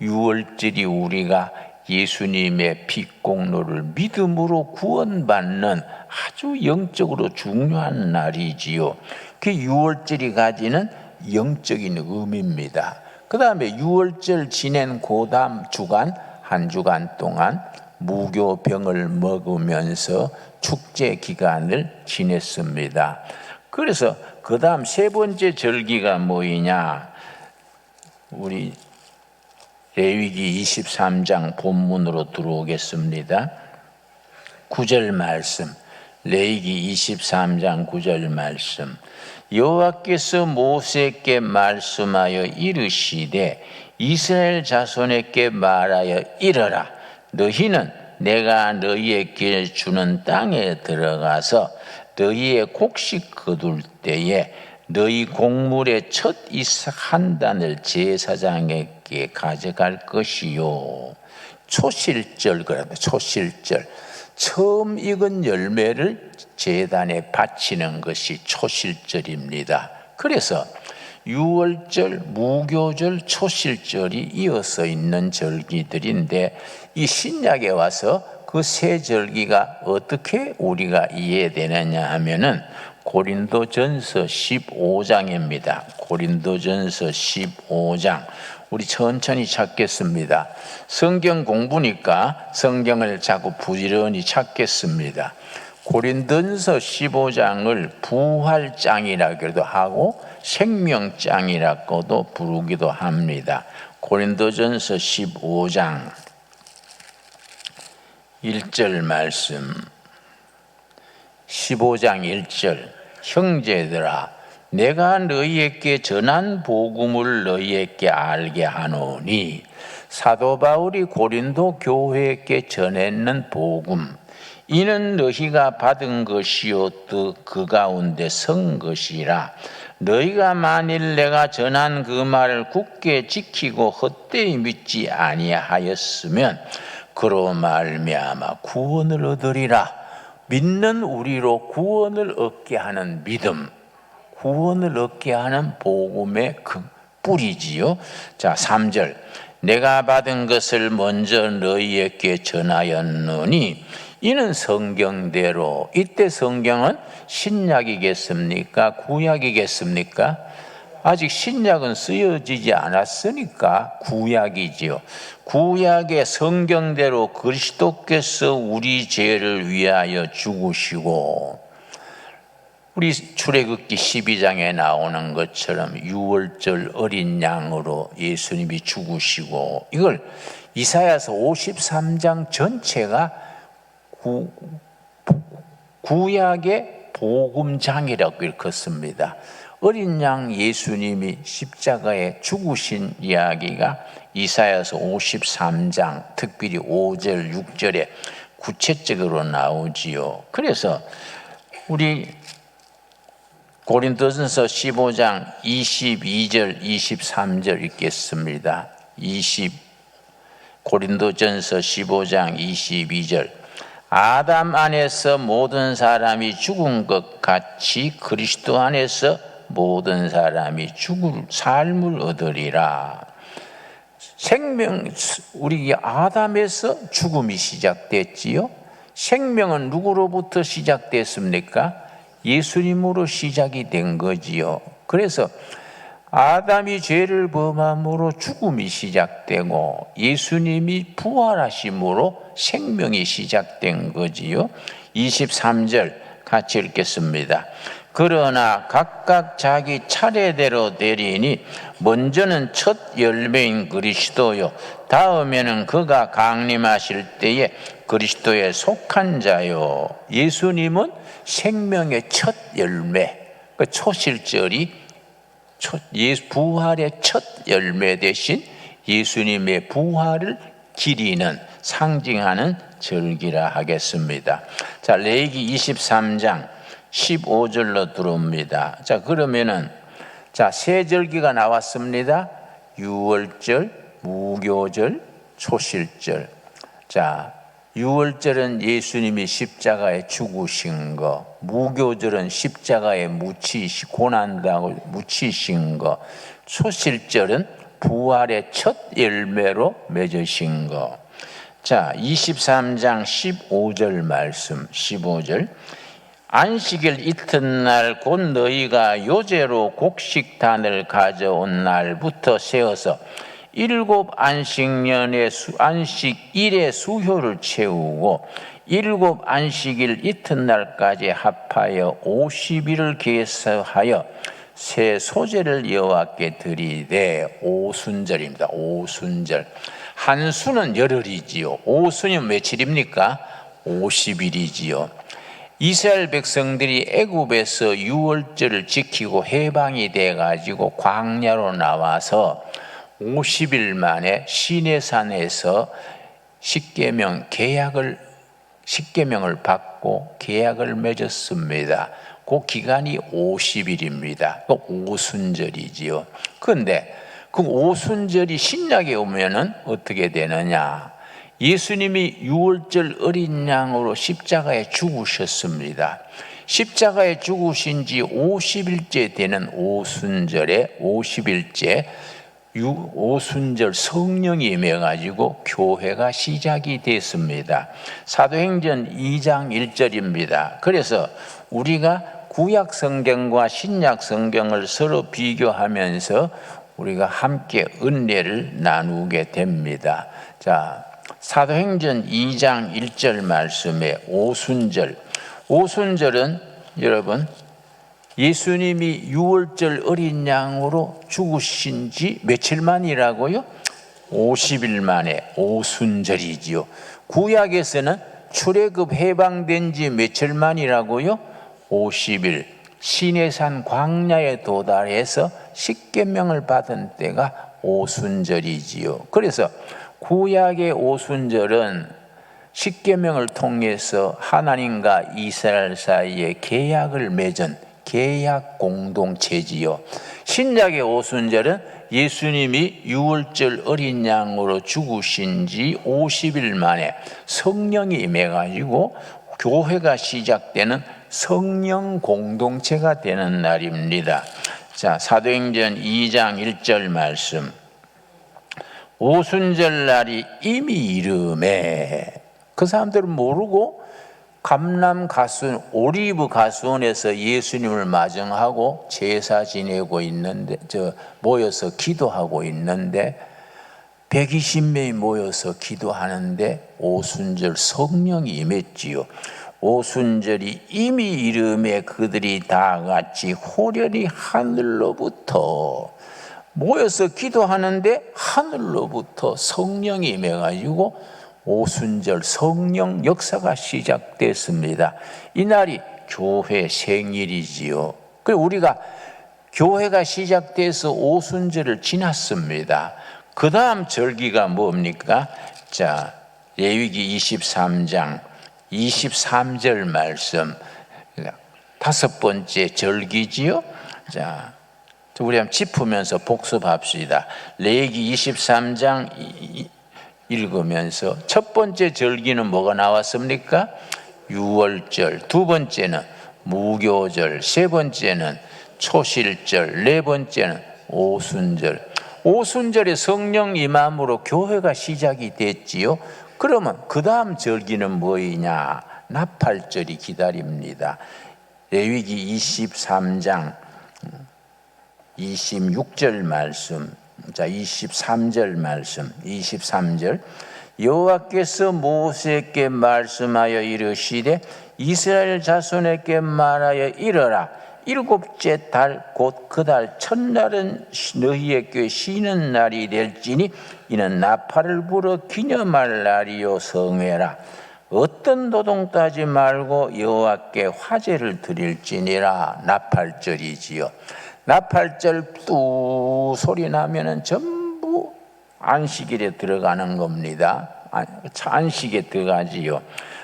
유월절이 우리가 예수님의 피 공로를 믿음으로 구원받는 아주 영적으로 중요한 날이지요. 그 유월절이 가지는 영적인 의미입니다. 그 다음에 유월절 지낸 그 다음 주간, 한 주간 동안 무교병을 먹으면서 축제 기간을 지냈습니다. 그래서 그 다음 세 번째 절기가 뭐이냐? 우리 레위기 23장 본문으로 들어오겠습니다. 9절 말씀, 레위기 23장 9절 말씀. 여호와께서 모세에게 말씀하여 이르시되 이스라엘 자손에게 말하여 이르라. 너희는 내가 너희에게 주는 땅에 들어가서 너희의 곡식 거둘 때에 너희 곡물의 첫 이삭 한 단을 제사장에게 가져갈 것이요. 초실절, 그럽니다. 초실절. 처음 익은 열매를 제단에 바치는 것이 초실절입니다. 그래서 유월절, 무교절, 초실절이 이어서 있는 절기들인데, 이 신약에 와서 그 세 절기가 어떻게 우리가 이해되느냐 하면은 고린도전서 15장입니다. 고린도전서 15장. 우리 천천히 찾겠습니다. 성경 공부니까 성경을 자꾸 부지런히 찾겠습니다. 고린도전서 15장을 부활장이라고도 하고 생명장이라고도 부르기도 합니다. 고린도전서 15장 1절 말씀. 15장 1절. 형제들아, 내가 너희에게 전한 복음을 너희에게 알게 하노니, 사도 바울이 고린도 교회에게 전했는 복음, 이는 너희가 받은 것이요 또 그 가운데 선 것이라. 너희가 만일 내가 전한 그 말을 굳게 지키고 헛되이 믿지 아니하였으면 그로 말미암아 구원을 얻으리라. 믿는 우리로 구원을 얻게 하는 믿음, 구원을 얻게 하는 복음의 그 뿌리지요. 자, 3절. 내가 받은 것을 먼저 너희에게 전하였느니 이는 성경대로. 이때 성경은 신약이겠습니까? 구약이겠습니까? 아직 신약은 쓰여지지 않았으니까 구약이지요. 구약의 성경대로 그리스도께서 우리 죄를 위하여 죽으시고, 우리 출애굽기 12장에 나오는 것처럼 유월절 어린 양으로 예수님이 죽으시고, 이걸 이사야서 53장 전체가 구약의 복음장이라고 일컫습니다. 어린 양 예수님이 십자가에 죽으신 이야기가 이사야서 53장 특별히 5절 6절에 구체적으로 나오지요. 그래서 우리 고린도전서 15장 22절 23절 읽겠습니다. 고린도전서 15장 22절. 아담 안에서 모든 사람이 죽은 것 같이 그리스도 안에서 모든 사람이 죽을 삶을 얻으리라. 우리 아담에서 죽음이 시작됐지요. 생명은 누구로부터 시작됐습니까? 예수님으로 시작이 된 거지요. 그래서 아담이 죄를 범함으로 죽음이 시작되고 예수님이 부활하심으로 생명이 시작된 거지요. 23절 같이 읽겠습니다. 그러나 각각 자기 차례대로 되리니 먼저는 첫 열매인 그리스도요, 다음에는 그가 강림하실 때에 그리스도에 속한 자요. 예수님은 생명의 첫 열매, 그 초실절이 부활의 첫 열매 대신 예수님의 부활을 기리는, 상징하는 절기라 하겠습니다. 자, 레위기 23장 15절로 들어옵니다. 자, 그러면은 세 절기가 나왔습니다. 유월절, 무교절, 초실절. 자, 유월절은 예수님이 십자가에 죽으신 거, 무교절은 십자가에 고난당하고 묻히신 거, 초실절은 부활의 첫 열매로 맺으신 거. 자, 23장 15절 말씀, 15절. 안식일 이튿날 곧 너희가 요제로 곡식단을 가져온 날부터 세어서 7 안식년의 안식일의 수효를 채우고 7 안식일 이튿날까지 합하여 50일을 계수하여 새 소제를 여호와께 드리되, 오순절입니다. 오순절. 한수는 열흘이지요. 오순이 며칠입니까? 50일이지요. 이스라엘 백성들이 애굽에서 유월절을 지키고 해방이 돼가지고 광야로 나와서 50일 만에 시내산에서 십계명을 받고 계약을 맺었습니다. 그 기간이 50일입니다. 그 오순절이지요. 그런데 그 오순절이 신약에 오면은 어떻게 되느냐? 예수님이 유월절 어린 양으로 십자가에 죽으셨습니다. 십자가에 죽으신 지 50일째 되는 오순절에 50일째 오순절 성령이 임해가지고 교회가 시작이 됐습니다. 사도행전 2장 1절입니다. 그래서 우리가 구약 성경과 신약 성경을 서로 비교하면서 우리가 함께 은혜를 나누게 됩니다. 자, 사도행전 2장 1절 말씀에 오순절. 오순절은 여러분, 예수님이 유월절 어린 양으로 죽으신 지 며칠 만이라고요? 50일 만에 오순절이지요. 구약에서는 출애굽 해방된 지 며칠 만이라고요? 50일. 시내산 광야에 도달해서 십계명을 받은 때가 오순절이지요. 그래서 구약의 오순절은 십계명을 통해서 하나님과 이스라엘 사이에 계약을 맺은 계약 공동체지요. 신약의 오순절은 예수님이 유월절 어린 양으로 죽으신 지 50일 만에 성령이 임해가지고 교회가 시작되는 성령 공동체가 되는 날입니다. 자, 사도행전 2장 1절 말씀. 오순절 날이 이미 이름에, 그 사람들은 모르고 감람 가수원, 오리브 가수원에서 예수님을 마정하고 제사 지내고 있는데, 모여서 기도하고 있는데 120명이 모여서 기도하는데 오순절 성령이 임했지요. 오순절이 이미 이름에 그들이 다 같이 호련히 하늘로부터 모여서 기도하는데 하늘로부터 성령이 임해가지고 오순절 성령 역사가 시작됐습니다. 이날이 교회 생일이지요. 그리고 우리가 교회가 시작돼서 오순절을 지났습니다. 그 다음 절기가 뭡니까? 자, 레위기 23장 23절 말씀, 다섯 번째 절기지요. 자, 우리 한번 짚으면서 복습합시다. 레위기 23장 읽으면서 첫 번째 절기는 뭐가 나왔습니까? 유월절, 두 번째는 무교절, 세 번째는 초실절, 네 번째는 오순절. 오순절에 성령 임함으로 교회가 시작이 됐지요. 그러면 그 다음 절기는 뭐이냐? 나팔절이 기다립니다. 레위기 23장 26절 말씀, 자 23절 말씀, 23절. 여호와께서 모세에게 말씀하여 이르시되 이스라엘 자손에게 말하여 이르라. 일곱째 달 곧 그 달 첫날은 너희에게 쉬는 날이 될지니 이는 나팔을 불어 기념할 날이요 성회라. 어떤 노동 따지 말고 여호와께 화제를 드릴지니라. 나팔절이지요. 나팔절 뚜 소리 나면은 전부 안식일에 들어가는 겁니다. 안식에 들어가지요.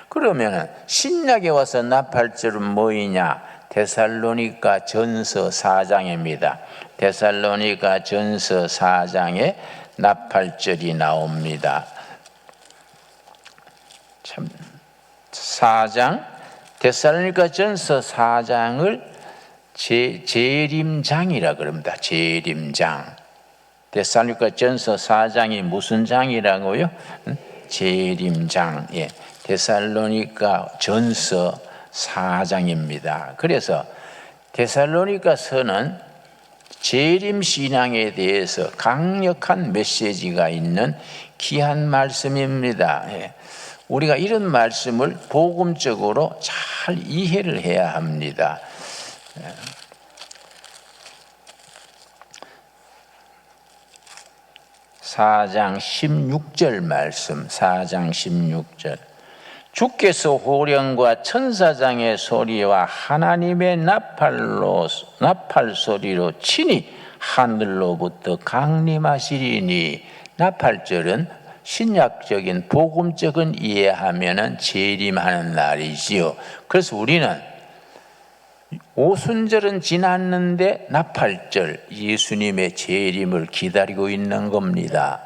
그러면은 신약에 와서 나팔절은 뭐이냐? 데살로니가 전서 4장입니다. 데살로니가 전서 4장에 나팔절이 나옵니다. 참 4장 데살로니가 전서 4장을 재림장이라 그럽니다. 재림장. 데살로니가 전서 4장이 무슨 장이라고요? 재림장. 예. 데살로니가 전서 4장입니다. 그래서 데살로니가서는 재림 신앙에 대해서 강력한 메시지가 있는 귀한 말씀입니다. 예. 우리가 이런 말씀을 복음적으로 잘 이해를 해야 합니다. 4장 16절 말씀, 4장 16절. 주께서 호령과 천사장의 소리와 하나님의 나팔 소리로 친히 하늘로부터 강림하시리니. 나팔절은 신약적인 복음적인 이해하면은 재림하는 날이지요. 그래서 우리는 오순절은 지났는데 나팔절 예수님의 재림을 기다리고 있는 겁니다.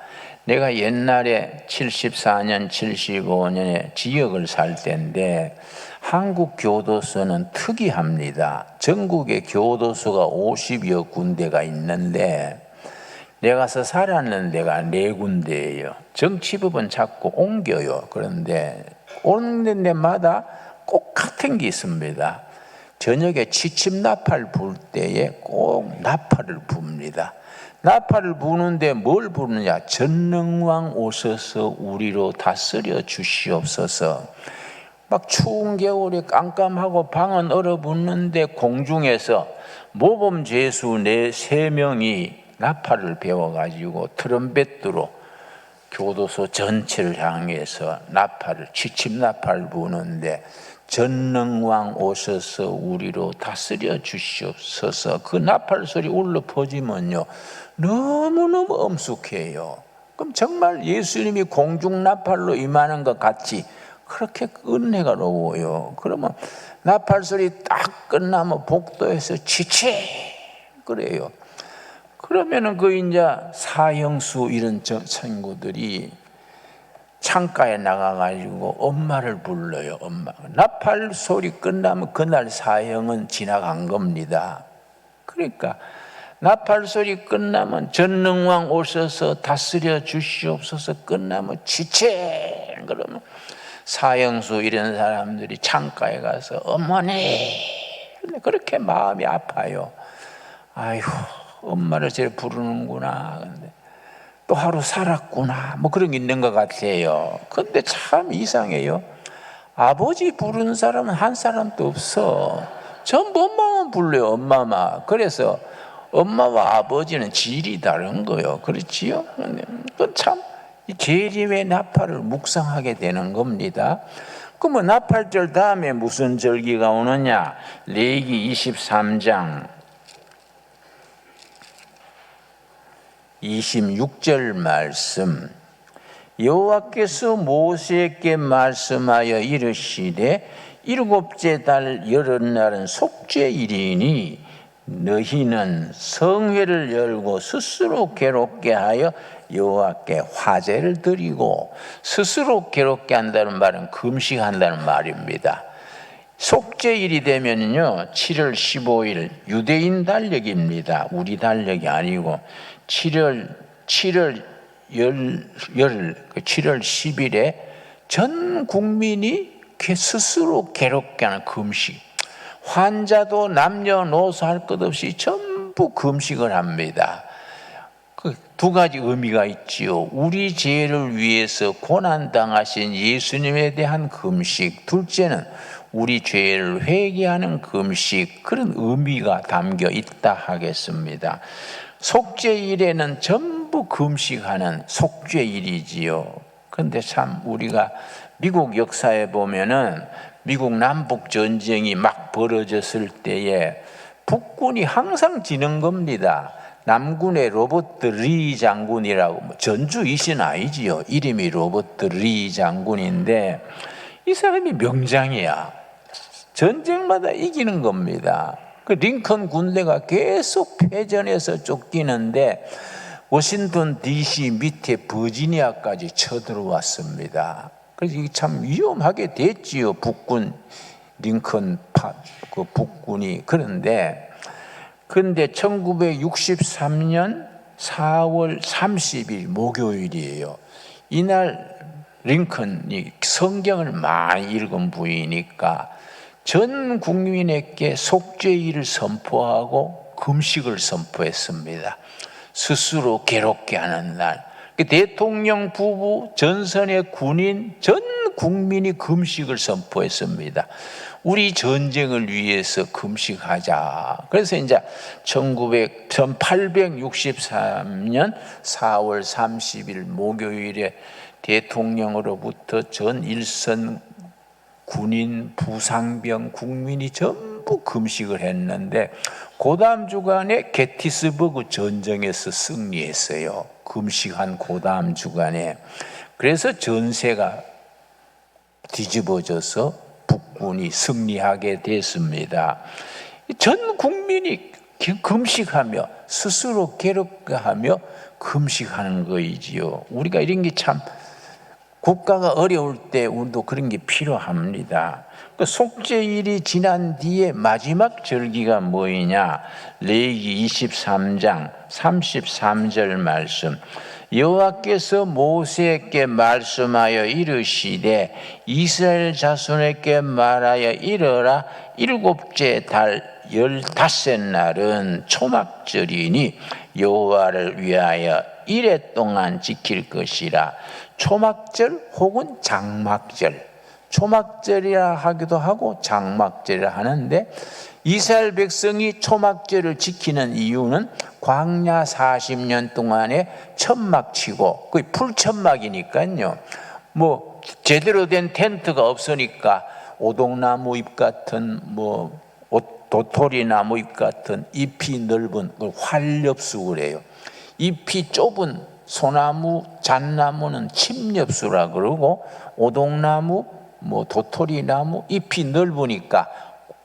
내가 옛날에 74년, 75년에 지역을 살 때인데 한국 교도소는 특이합니다. 전국에 교도소가 50여 군데가 있는데 내가 가서 살았는 데가 4군데예요. 정치법은 자꾸 옮겨요. 그런데 오는 데마다 꼭 같은 게 있습니다. 저녁에 취침 나팔 불 때에 꼭 나팔을 붑니다. 나팔을 부는데 뭘 부르느냐? 전능왕 오셔서 우리로 다스려 주시옵소서. 막 추운 겨울에 깜깜하고 방은 얼어붙는데 공중에서 모범 죄수 3명이 나팔을 배워가지고 트럼펫으로 교도소 전체를 향해서 나팔을 취침 나팔 부는데 전능왕 오셔서 우리로 다스려 주시옵소서. 그 나팔 소리 울려 퍼지면요 너무너무 엄숙해요. 그럼 정말 예수님이 공중 나팔로 임하는 것 같이 그렇게 은혜가 로워요. 그러면 나팔 소리 딱 끝나면 복도에서 지치 그래요. 그러면은 그 이제 사형수 이런 친구들이 창가에 나가가지고 엄마를 불러요. 엄마. 나팔 소리 끝나면 그날 사형은 지나간 겁니다. 그러니까 나팔 소리 끝나면 전능왕 오셔서 다스려 주시옵소서 끝나면 지체 그러면 사형수 이런 사람들이 창가에 가서 어머니 그렇게 마음이 아파요. 아이고 엄마를 저렇게 부르는구나. 근데 또 하루 살았구나. 뭐 그런 게 있는 것 같아요. 근데 참 이상해요. 아버지 부르는 사람은 한 사람도 없어. 전부 엄마만 불러요. 엄마만. 그래서 엄마와 아버지는 질이 다른 거예요. 그렇지요? 그 참 재림의 나팔을 묵상하게 되는 겁니다. 그러면 나팔절 다음에 무슨 절기가 오느냐? 레위기 23장 26절 말씀. 여호와께서 모세에게 말씀하여 이르시되 일곱째 달 여름날은 속죄일이니 너희는 성회를 열고 스스로 괴롭게 하여 여호와께 화제를 드리고, 스스로 괴롭게 한다는 말은 금식한다는 말입니다. 속죄일이 되면요 7월 15일 유대인 달력입니다. 우리 달력이 아니고 7월 10일에 전 국민이 스스로 괴롭게 하는 금식. 환자도 남녀노소 할 것 없이 전부 금식을 합니다. 그 두 가지 의미가 있지요. 우리 죄를 위해서 고난당하신 예수님에 대한 금식. 둘째는 우리 죄를 회개하는 금식. 그런 의미가 담겨 있다 하겠습니다. 속죄일에는 전부 금식하는 속죄일이지요. 그런데 참 우리가 미국 역사에 보면은 미국 남북 전쟁이 막 벌어졌을 때에 북군이 항상 지는 겁니다. 남군의 로버트 리 장군이라고, 전주 이신 아니지요. 이름이 로버트 리 장군인데 이 사람이 명장이야. 전쟁마다 이기는 겁니다. 그 링컨 군대가 계속 패전해서 쫓기는데 워싱턴 DC 밑에 버지니아까지 쳐들어왔습니다. 그래서 이게 참 위험하게 됐지요. 북군 링컨 그 북군이. 그런데 1963년 4월 30일 목요일이에요. 이날 링컨이 성경을 많이 읽은 부이니까 전 국민에게 속죄일을 선포하고 금식을 선포했습니다. 스스로 괴롭게 하는 날. 대통령 부부, 전선의 군인, 전 국민이 금식을 선포했습니다. 우리 전쟁을 위해서 금식하자. 그래서 이제 1863년 4월 30일 목요일에 대통령으로부터 전 일선 군인, 부상병, 국민이 전부 금식을 했는데 그 다음 주간에 게티스버그 전쟁에서 승리했어요. 금식한 그 다음 주간에. 그래서 전세가 뒤집어져서 북군이 승리하게 됐습니다. 전 국민이 금식하며 스스로 괴롭게 하며 금식하는 거이지요. 우리가 이런 게 참 국가가 어려울 때 우리도 그런 게 필요합니다. 그 속죄일이 지난 뒤에 마지막 절기가 뭐이냐? 레위기 23장 33절 말씀. 여호와께서 모세에게 말씀하여 이르시되 이스라엘 자손에게 말하여 이르라. 일곱째 달 15날은 초막절이니 여호와를 위하여 이레 동안 지킬 것이라. 초막절 혹은 장막절, 초막절이라 하기도 하고 장막절이라 하는데, 이스라엘 백성이 초막절을 지키는 이유는 광야 40년 동안에 천막 치고, 거의 풀천막이니까요. 뭐 제대로 된 텐트가 없으니까 오동나무 잎 같은 도토리 나무 잎 같은 잎이 넓은 걸 활엽수를 해요. 잎이 좁은 소나무, 잣나무는 침엽수라 그러고, 오동나무, 도토리나무 잎이 넓으니까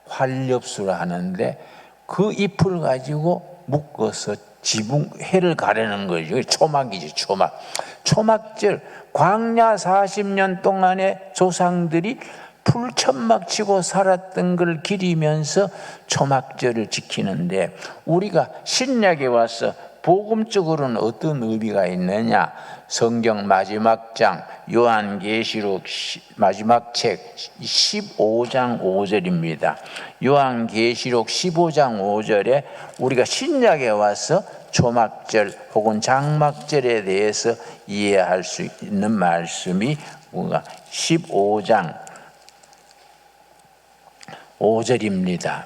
활엽수라 하는데, 그 잎을 가지고 묶어서 지붕 해를 가르는 거죠. 초막이지, 초막. 초막절, 광야 40년 동안의 조상들이 풀천막 치고 살았던 걸 기리면서 초막절을 지키는데, 우리가 신약에 와서 복음적으로는 어떤 의미가 있느냐? 성경 마지막 장 요한계시록 마지막 책 15장 5절입니다. 요한계시록 15장 5절에 우리가 신약에 와서 초막절 혹은 장막절에 대해서 이해할 수 있는 말씀이 우리가 15장 5절입니다.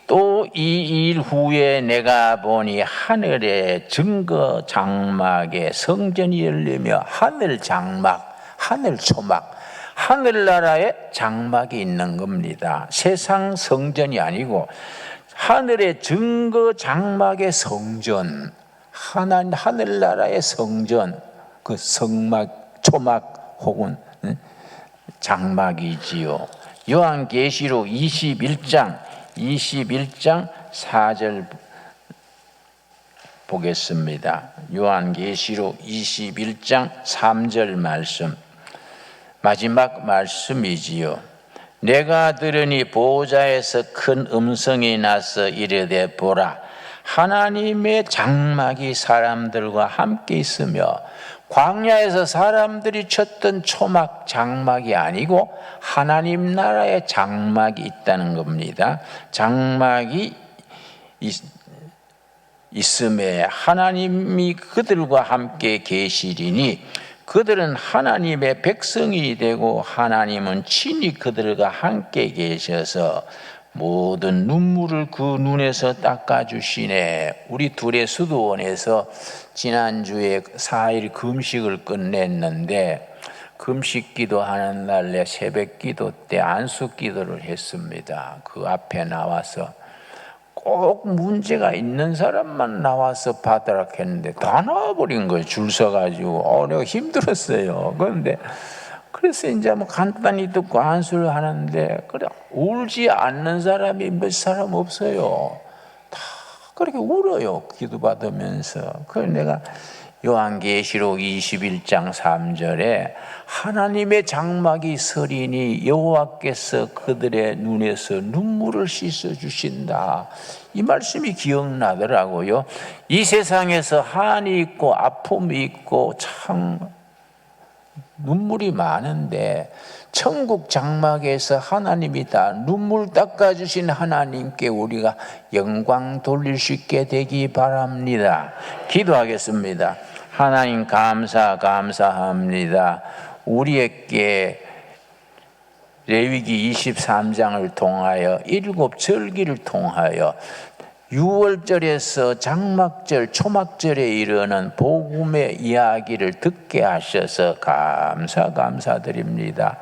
또 이 일 후에 내가 보니 하늘의 증거 장막에 성전이 열리며 하늘 장막, 하늘 초막, 하늘나라에 장막이 있는 겁니다. 세상 성전이 아니고 하늘의 증거 장막의 성전, 하늘나라의 성전, 그 성막, 초막 혹은 장막이지요. 요한계시록 21장 4절 보겠습니다. 요한계시록 21장 3절 말씀, 마지막 말씀이지요. 내가 들으니 보호자에서 큰 음성이 나서 이르되 보라, 하나님의 장막이 사람들과 함께 있으며, 광야에서 사람들이 쳤던 초막 장막이 아니고 하나님 나라의 장막이 있다는 겁니다. 장막이 있음에 하나님이 그들과 함께 계시리니 그들은 하나님의 백성이 되고 하나님은 친히 그들과 함께 계셔서 모든 눈물을 그 눈에서 닦아주시네. 우리 둘의 수도원에서 지난주에 4일 금식을 끝냈는데, 금식 기도하는 날에 새벽 기도 때 안수 기도를 했습니다. 그 앞에 나와서 꼭 문제가 있는 사람만 나와서 받으라고 했는데 다 나와버린 거예요. 줄 서가지고. 내가 힘들었어요. 그래서 이제 뭐 간단히 듣고 안수를 하는데, 그래 울지 않는 사람이 몇 사람 없어요. 다 그렇게 울어요, 기도 받으면서. 그래서 내가 요한계시록 21장 3절에 하나님의 장막이 서리니 여호와께서 그들의 눈에서 눈물을 씻어 주신다, 이 말씀이 기억나더라고요. 이 세상에서 한이 있고 아픔이 있고 참 눈물이 많은데, 천국 장막에서 하나님이 다 눈물 닦아주신 하나님께 우리가 영광 돌릴 수 있게 되기 바랍니다. 기도하겠습니다. 하나님 감사합니다. 우리에게 레위기 23장을 통하여 7절기를 통하여 6월절에서 장막절, 초막절에 이르는 복음의 이야기를 듣게 하셔서 감사드립니다.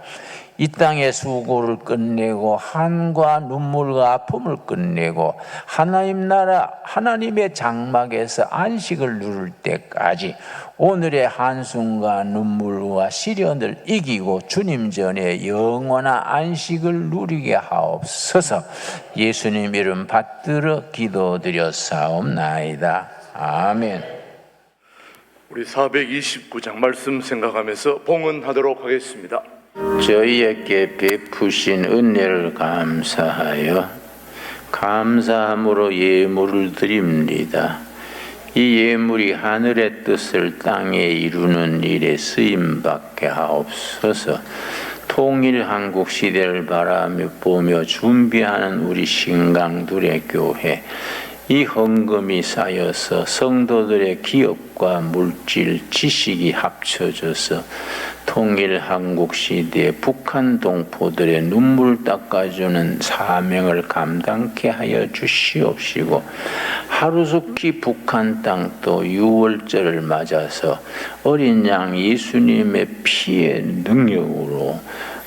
이 땅의 수고를 끝내고 한과 눈물과 아픔을 끝내고 하나님 나라, 하나님의 장막에서 안식을 누릴 때까지 오늘의 한숨과 눈물과 시련을 이기고 주님 전에 영원한 안식을 누리게 하옵소서. 예수님 이름 받들어 기도드렸사옵나이다. 아멘. 우리 429장 말씀 생각하면서 봉헌하도록 하겠습니다. 저희에게 베푸신 은혜를 감사하여 감사함으로 예물을 드립니다. 이 예물이 하늘의 뜻을 땅에 이루는 일에 쓰임받게 하옵소서. 통일 한국 시대를 바라며 보며 준비하는 우리 신강들의 교회, 이 헌금이 쌓여서 성도들의 기업과 물질, 지식이 합쳐져서 통일 한국 시대의 북한 동포들의 눈물 닦아주는 사명을 감당케 하여 주시옵시고, 하루속히 북한 땅도 6월절을 맞아서 어린 양 예수님의 피의 능력으로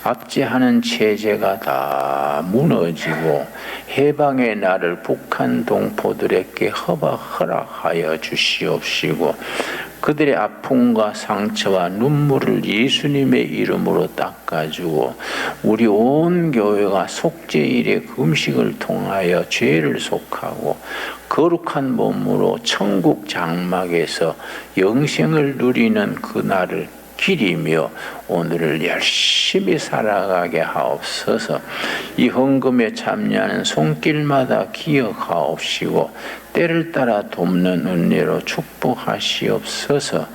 압제하는 체제가 다 무너지고 해방의 날을 북한 동포들에게 허락하여 주시옵시고, 그들의 아픔과 상처와 눈물을 예수님의 이름으로 닦아주고 우리 온 교회가 속죄일의 금식을 통하여 죄를 속하고 거룩한 몸으로 천국 장막에서 영생을 누리는 그날을 기리며 오늘을 열심히 살아가게 하옵소서. 이 헌금에 참여하는 손길마다 기억하옵시고 때를 따라 돕는 은혜로 축복하시옵소서.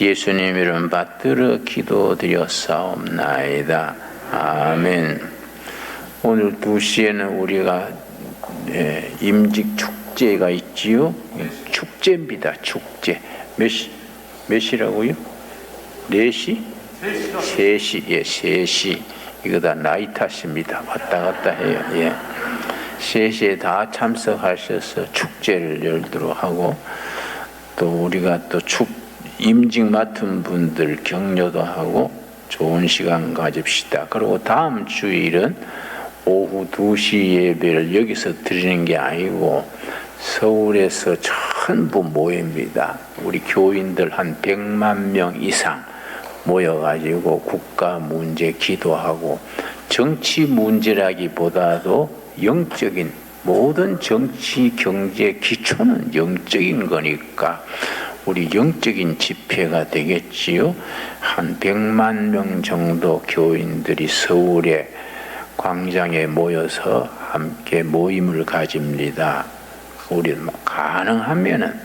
예수님 이름 받들어 기도드렸사옵나이다. 아멘. 오늘 2시에는 우리가 임직 축제가 있지요. 축제입니다. 축제. 몇 시라고요? 4시? 3시. 예, 3시. 이거 다 나이 탓입니다. 왔다 갔다 해요. 예. 3시에 다 참석하셔서 축제를 열도록 하고 또 우리가 또 임직 맡은 분들 격려도 하고 좋은 시간 가집시다. 그리고 다음 주일은 오후 2시 예배를 여기서 드리는 게 아니고 서울에서 전부 모입니다. 우리 교인들 한 100만 명 이상 모여가지고 국가 문제 기도하고 정치 문제라기보다도 영적인 모든 정치 경제 기초는 영적인 거니까 우리 영적인 집회가 되겠지요. 한 100만 명 정도 교인들이 서울의 광장에 모여서 함께 모임을 가집니다. 우리 가능하면은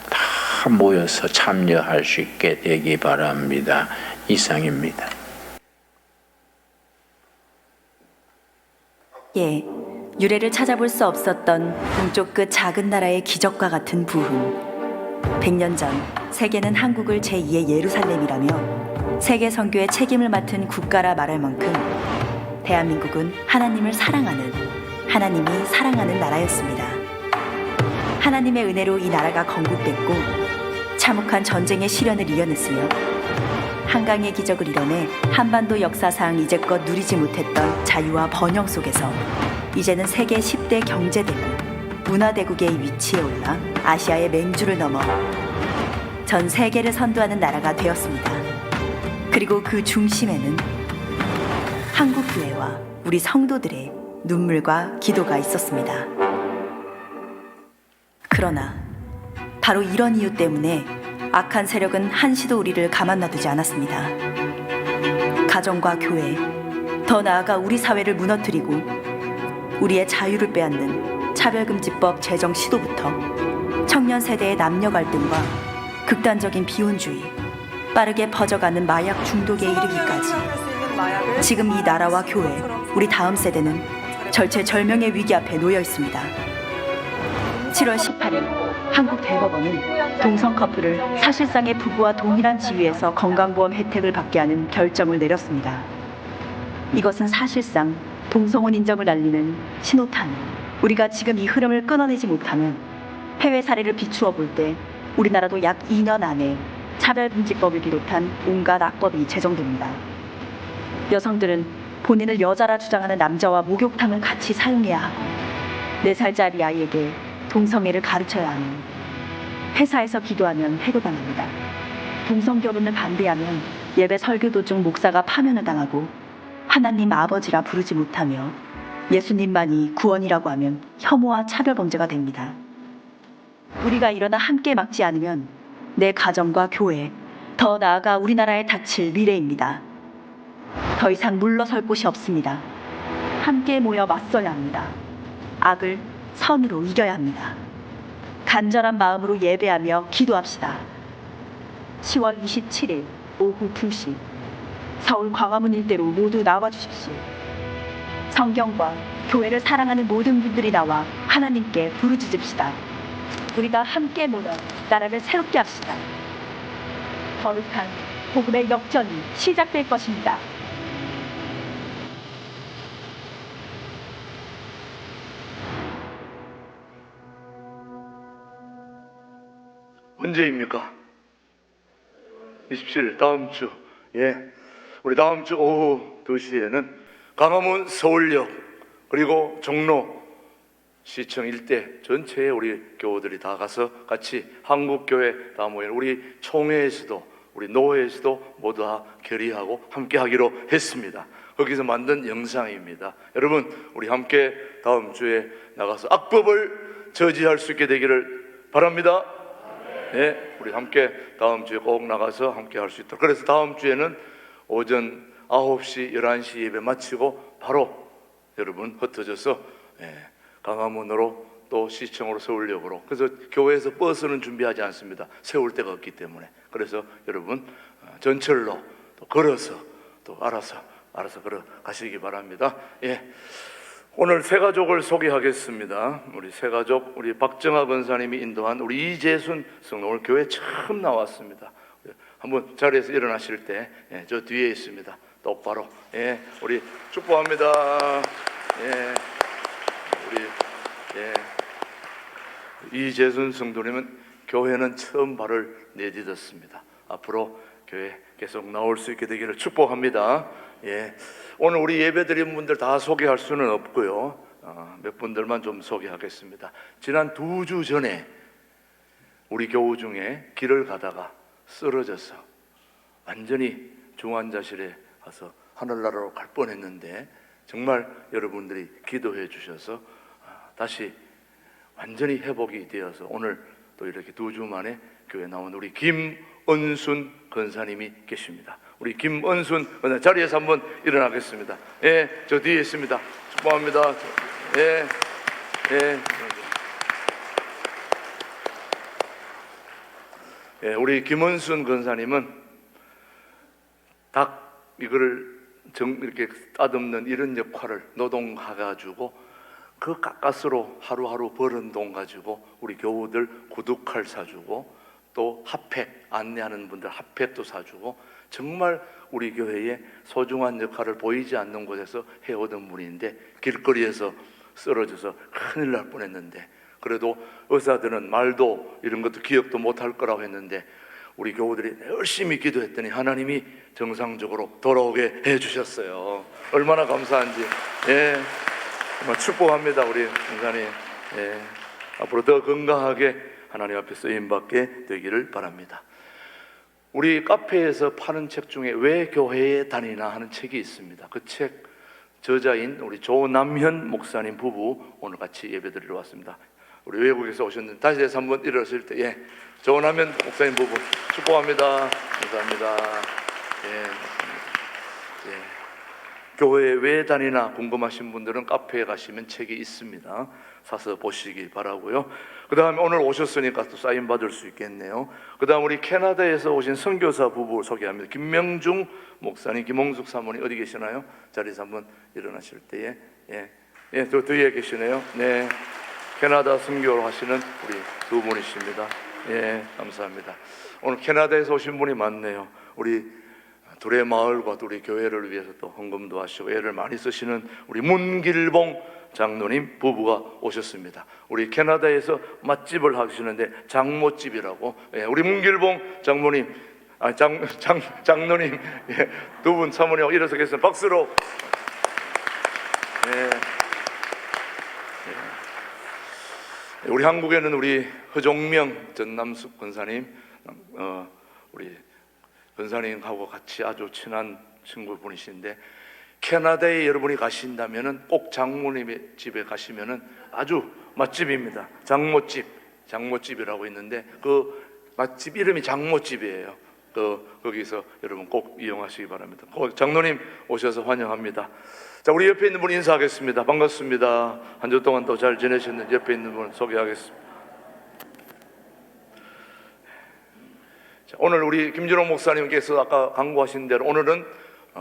다 모여서 참여할 수 있게 되기 바랍니다. 이상입니다. 예, 유래를 찾아볼 수 없었던 동쪽 끝 작은 나라의 기적과 같은 부흥. 100년 전 세계는 한국을 제2의 예루살렘이라며 세계 선교의 책임을 맡은 국가라 말할 만큼 대한민국은 하나님을 사랑하는, 하나님이 사랑하는 나라였습니다. 하나님의 은혜로 이 나라가 건국됐고 참혹한 전쟁의 시련을 이겨냈으며 한강의 기적을 이뤄내 한반도 역사상 이제껏 누리지 못했던 자유와 번영 속에서 이제는 세계 10대 경제대국, 문화대국의 위치에 올라 아시아의 맹주를 넘어 전 세계를 선도하는 나라가 되었습니다. 그리고 그 중심에는 한국교회와 우리 성도들의 눈물과 기도가 있었습니다. 그러나 바로 이런 이유 때문에 악한 세력은 한시도 우리를 가만 놔두지 않았습니다. 가정과 교회, 더 나아가 우리 사회를 무너뜨리고 우리의 자유를 빼앗는 차별금지법 제정 시도부터 청년 세대의 남녀 갈등과 극단적인 비혼주의, 빠르게 퍼져가는 마약 중독에 이르기까지 지금 이 나라와 교회, 우리 다음 세대는 절체절명의 위기 앞에 놓여 있습니다. 7월 18일 한국 대법원은 동성 커플을 사실상의 부부와 동일한 지위에서 건강보험 혜택을 받게 하는 결정을 내렸습니다. 이것은 사실상 동성혼 인정을 알리는 신호탄. 우리가 지금 이 흐름을 끊어내지 못하면 해외 사례를 비추어 볼 때 우리나라도 약 2년 안에 차별금지법을 비롯한 온갖 악법이 제정됩니다. 여성들은 본인을 여자라 주장하는 남자와 목욕탕을 같이 사용해야 하고 4살짜리 아이에게 동성애를 가르쳐야 하는, 회사에서 기도하면 해고당합니다. 동성결혼을 반대하면 예배 설교 도중 목사가 파면을 당하고 하나님 아버지라 부르지 못하며 예수님만이 구원이라고 하면 혐오와 차별범죄가 됩니다. 우리가 일어나 함께 막지 않으면 내 가정과 교회, 더 나아가 우리나라에 닥칠 미래입니다. 더 이상 물러설 곳이 없습니다. 함께 모여 맞서야 합니다. 악을 선으로 이겨야 합니다. 간절한 마음으로 예배하며 기도합시다. 10월 27일 오후 2시 서울 광화문 일대로 모두 나와주십시오. 성경과 교회를 사랑하는 모든 분들이 나와 하나님께 부르짖읍시다. 우리가 함께 모여 나라를 새롭게 합시다. 거룩한 복음의 역전이 시작될 것입니다. 언제입니까? 27일 다음 주. 예. 우리 다음 주 오후 2시에는 광화문 서울역 그리고 종로 시청 일대 전체에 우리 교우들이 다 가서 같이 한국교회 다 모여 우리 총회에서도 우리 노회에서도 모두 다 결의하고 함께 하기로 했습니다. 거기서 만든 영상입니다. 여러분 우리 함께 다음 주에 나가서 악법을 저지할 수 있게 되기를 바랍니다. 네, 우리 함께 다음 주에 꼭 나가서 함께 할 수 있도록. 그래서 다음 주에는 오전 9시, 11시 예배 마치고 바로 여러분 흩어져서 강화문으로 또 시청으로 서울역으로. 그래서 교회에서 버스는 준비하지 않습니다. 세울 데가 없기 때문에. 그래서 여러분 전철로 또 걸어서 또 알아서 걸어 가시기 바랍니다. 예. 오늘 새 가족을 소개하겠습니다. 우리 새 가족, 우리 박정아 권사님이 인도한 우리 이재순 성도 오늘 교회 처음 나왔습니다. 한번 자리에서 일어나실 때 저 뒤에 있습니다. 똑바로. 예, 우리 축복합니다. 예, 우리 이재순 성도님은 교회는 처음 발을 내딛었습니다. 앞으로 교회 계속 나올 수 있게 되기를 축복합니다. 예, 오늘 우리 예배드린 분들 다 소개할 수는 없고요. 몇 분들만 좀 소개하겠습니다. 지난 2주 전에 우리 교우 중에 길을 가다가 쓰러져서 완전히 중환자실에 가서 하늘나라로 갈 뻔했는데 정말 여러분들이 기도해 주셔서 다시 완전히 회복이 되어서 오늘 또 이렇게 2주 만에 교회 나온 우리 김은순 권사님이 계십니다. 우리 김은순 권사님 자리에서 한번 일어나겠습니다. 예, 저 뒤에 있습니다. 축복합니다. 예, 예. 예, 우리 김은순 권사님은 닭 이거를 이렇게 따듬는 이런 역할을 노동해가지고 그 가까스로 하루하루 버는 돈 가지고 우리 교우들 구두칼 사주고 또 핫팩 안내하는 분들 핫팩도 사주고 정말 우리 교회에 소중한 역할을 보이지 않는 곳에서 해오던 분인데 길거리에서 쓰러져서 큰일 날 뻔했는데 그래도 의사들은 말도 이런 것도 기억도 못할 거라고 했는데 우리 교우들이 열심히 기도했더니 하나님이 정상적으로 돌아오게 해주셨어요. 얼마나 감사한지. 예, 정말 축복합니다. 우리 권사님. 예, 앞으로 더 건강하게 하나님 앞에 쓰임받게 되기를 바랍니다. 우리 카페에서 파는 책 중에 왜 교회에 다니나 하는 책이 있습니다. 그 책 저자인 우리 조남현 목사님 부부 오늘 같이 예배드리러 왔습니다. 우리 외국에서 오셨는데 다시 해서 한번 일어설 때 예, 조남현 목사님 부부 축복합니다. 감사합니다. 예, 예. 교회에 왜 다니나 궁금하신 분들은 카페에 가시면 책이 있습니다. 사서 보시기 바라고요. 그 다음에 오늘 오셨으니까 또 사인 받을 수 있겠네요. 그 다음 우리 캐나다에서 오신 선교사 부부 소개합니다. 김명중 목사님, 김홍숙 사모님 어디 계시나요? 자리에서 한번 일어나실 때에 예, 저 뒤에 계시네요. 네, 캐나다 선교를 하시는 우리 두 분이십니다. 예, 감사합니다. 오늘 캐나다에서 오신 분이 많네요. 우리 둘의 마을과 우리 교회를 위해서 또 헌금도 하시고 애를 많이 쓰시는 우리 문길봉 장로님 부부가 오셨습니다. 우리 캐나다에서 맛집을 하시는데 장모집이라고. 예, 우리 문길봉 장모님, 장로님 예, 두 분 사모님 일어서 계세요. 박수로. 예. 예. 우리 한국에는 우리 허종명 전남숙 권사님, 우리 권사님하고 같이 아주 친한 친구분이신데 캐나다에 여러분이 가신다면은 꼭 장모님의 집에 가시면은 아주 맛집입니다. 장모집이라고 있는데 그 맛집 이름이 장모집이에요. 거기서 여러분 꼭 이용하시기 바랍니다. 장로님 오셔서 환영합니다. 자, 우리 옆에 있는 분 인사하겠습니다. 반갑습니다. 한 주 동안 또 잘 지내셨는지 옆에 있는 분 소개하겠습니다. 자, 오늘 우리 김준호 목사님께서 아까 강구하신 대로 오늘은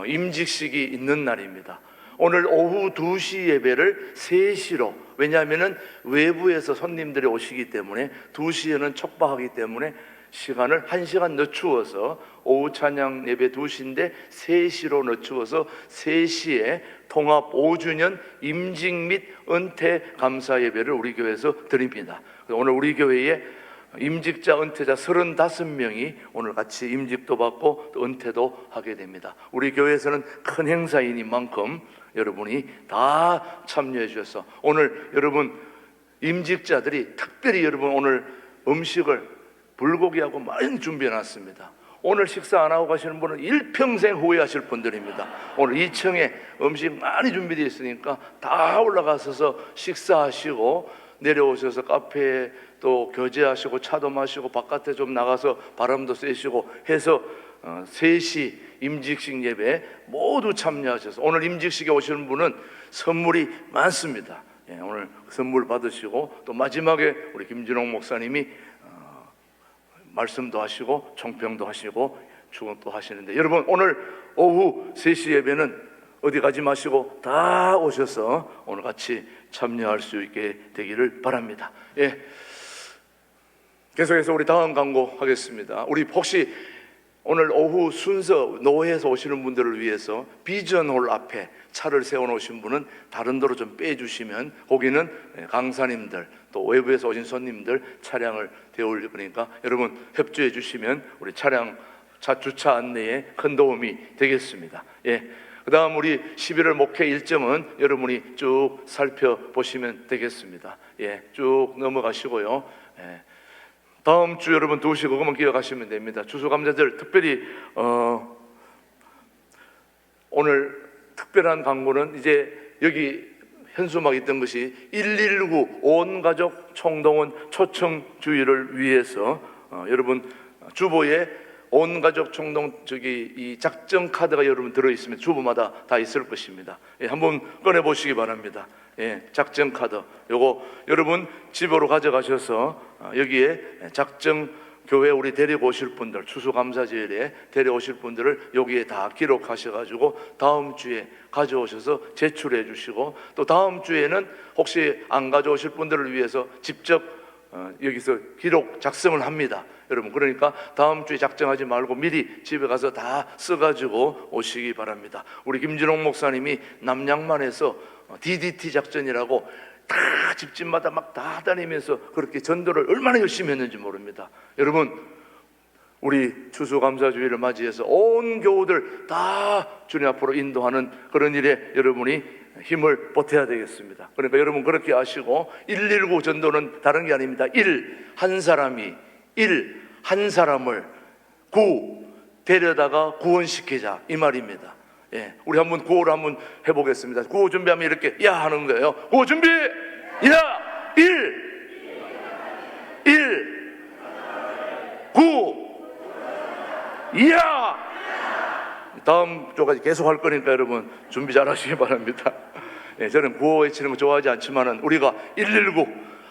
임직식이 있는 날입니다. 오늘 오후 2시 예배를 3시로, 왜냐하면 외부에서 손님들이 오시기 때문에 2시에는 촉박하기 때문에 시간을 1시간 늦추어서 오후 찬양 예배 2시인데 3시로 늦추어서 3시에 통합 5주년 임직 및 은퇴 감사 예배를 우리 교회에서 드립니다. 오늘 우리 교회에 임직자, 은퇴자 35명이 오늘 같이 임직도 받고 또 은퇴도 하게 됩니다. 우리 교회에서는 큰 행사이니만큼 여러분이 다 참여해 주셔서 오늘 여러분 임직자들이 특별히 여러분 오늘 음식을 불고기하고 많이 준비해 놨습니다. 오늘 식사 안 하고 가시는 분은 일평생 후회하실 분들입니다. 오늘 2층에 음식 많이 준비되어 있으니까 다 올라가셔서 식사하시고 내려오셔서 카페에 또 교제하시고 차도 마시고 바깥에 좀 나가서 바람도 쐬시고 해서 3시 임직식 예배에 모두 참여하셔서 오늘 임직식에 오시는 분은 선물이 많습니다. 예, 오늘 선물 받으시고 또 마지막에 우리 김진홍 목사님이 말씀도 하시고 총평도 하시고 축원도 하시는데, 여러분 오늘 오후 3시 예배는 어디 가지 마시고 다 오셔서 오늘 같이 참여할 수 있게 되기를 바랍니다. 예. 계속해서 우리 다음 광고 하겠습니다. 우리 혹시 오늘 오후 순서 노회에서 오시는 분들을 위해서 비전홀 앞에 차를 세워놓으신 분은 다른 데로 좀 빼주시면 거기는 강사님들 또 외부에서 오신 손님들 차량을 대올 거니까 여러분 협조해 주시면 우리 차량 차 주차 안내에 큰 도움이 되겠습니다. 예. 그 다음 우리 11월 목회 일정은 여러분이 쭉 살펴보시면 되겠습니다. 예. 쭉 넘어가시고요. 예. 다음 주 여러분 2시 그것만 기억하시면 됩니다. 추수감사절 특별히 오늘 특별한 광고는 이제 여기 현수막 있던 것이 119 온가족 총동원 초청 주의를 위해서 여러분 주보에 온가족 총동 이 작전 카드가 여러분 들어 있으면 주보마다 다 있을 것입니다. 예, 한번 꺼내 보시기 바랍니다. 예, 작전 카드 요거 여러분 집으로 가져가셔서 여기에 작정 교회 우리 데리고 오실 분들 추수감사절에 데려오실 분들을 여기에 다 기록하셔가지고 다음 주에 가져오셔서 제출해 주시고 또 다음 주에는 혹시 안 가져오실 분들을 위해서 직접 여기서 기록 작성을 합니다. 여러분 그러니까 다음 주에 작정하지 말고 미리 집에 가서 다 써가지고 오시기 바랍니다. 우리 김진홍 목사님이 남양만에서 DDT 작전이라고 다 집집마다 막 다 다니면서 그렇게 전도를 얼마나 열심히 했는지 모릅니다. 여러분 우리 추수감사주의를 맞이해서 온 교우들 다 주님 앞으로 인도하는 그런 일에 여러분이 힘을 보태야 되겠습니다. 그러니까 여러분 그렇게 아시고 119 전도는 다른 게 아닙니다. 한 사람을 데려다가 구원시키자 이 말입니다. 예, 우리 한번 구호를 한번 해보겠습니다. 구호 준비하면 이렇게 야 하는 거예요. 구호 준비 야 9 야 다음 주까지 계속 할 거니까 여러분 준비 잘 하시기 바랍니다. 예, 저는 구호 외치는 거 좋아하지 않지만은 우리가 119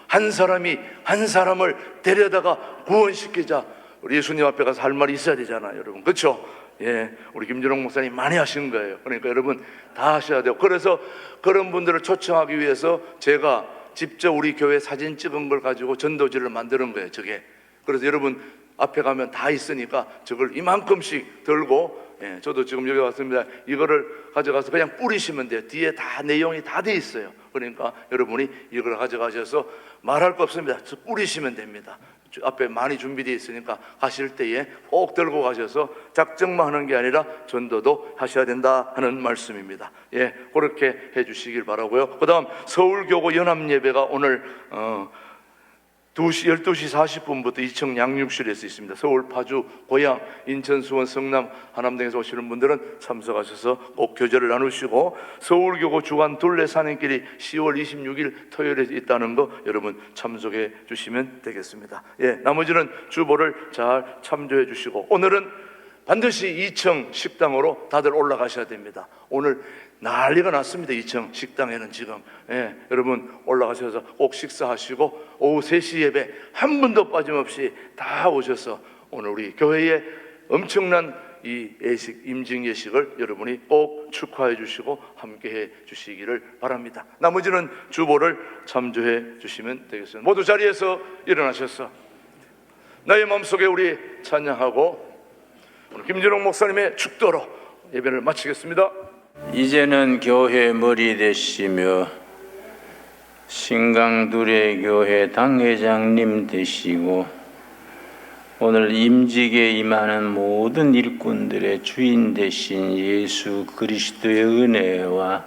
한 사람을 데려다가 구원시키자. 우리 예수님 앞에 가서 할 말이 있어야 되잖아요, 여러분. 그렇죠? 예, 우리 김준홍 목사님 많이 하신 거예요. 그러니까 여러분 다 하셔야 돼요. 그래서 그런 분들을 초청하기 위해서 제가 직접 우리 교회 사진 찍은 걸 가지고 전도지를 만드는 거예요, 저게. 그래서 여러분 앞에 가면 다 있으니까 저걸 이만큼씩 들고, 예, 저도 지금 여기 왔습니다. 이거를 가져가서 그냥 뿌리시면 돼요. 뒤에 다 내용이 다 돼 있어요. 그러니까 여러분이 이걸 가져가셔서 말할 거 없습니다. 뿌리시면 됩니다. 앞에 많이 준비되어 있으니까 가실 때에 꼭 들고 가셔서 작정만 하는 게 아니라 전도도 하셔야 된다 하는 말씀입니다. 예, 그렇게 해주시길 바라고요. 그 다음 서울교구 연합예배가 오늘 12시 40분부터 2층 양육실에서 있습니다. 서울, 파주, 고양, 인천, 수원, 성남, 하남 등에서 오시는 분들은 참석하셔서 꼭 교제를 나누시고 서울교구 주간 둘레 산행길이 10월 26일 토요일에 있다는 거 여러분 참석해 주시면 되겠습니다. 예, 나머지는 주보를 잘 참조해 주시고 오늘은 반드시 2층 식당으로 다들 올라가셔야 됩니다. 오늘 난리가 났습니다. 2층 식당에는 지금. 예, 여러분 올라가셔서 꼭 식사하시고 오후 3시 예배 한 분도 빠짐없이 다 오셔서 오늘 우리 교회의 엄청난 이 예식, 임직 예식을 여러분이 꼭 축하해 주시고 함께 해 주시기를 바랍니다. 나머지는 주보를 참조해 주시면 되겠습니다. 모두 자리에서 일어나셔서 나의 마음속에 우리 찬양하고 오늘 김진홍 목사님의 축도로 예배를 마치겠습니다. 이제는 교회 머리 되시며 신강두레 교회 당회장님 되시고 오늘 임직에 임하는 모든 일꾼들의 주인 되신 예수 그리스도의 은혜와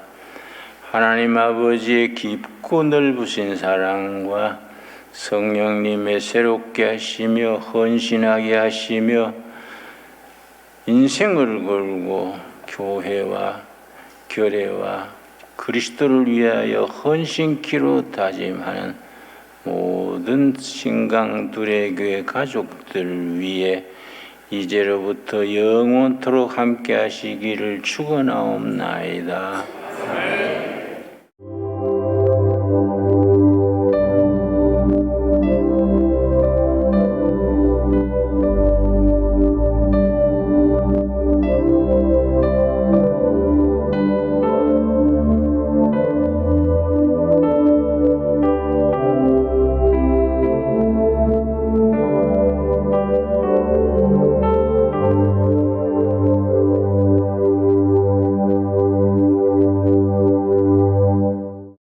하나님 아버지의 깊고 넓으신 사랑과 성령님의 새롭게 하시며 헌신하게 하시며 인생을 걸고 교회와 교례와 그리스도를 위하여 헌신키로 다짐하는 모든 신강 두레교회 가족들 위해 이제로부터 영원토록 함께 하시기를 축원하옵나이다.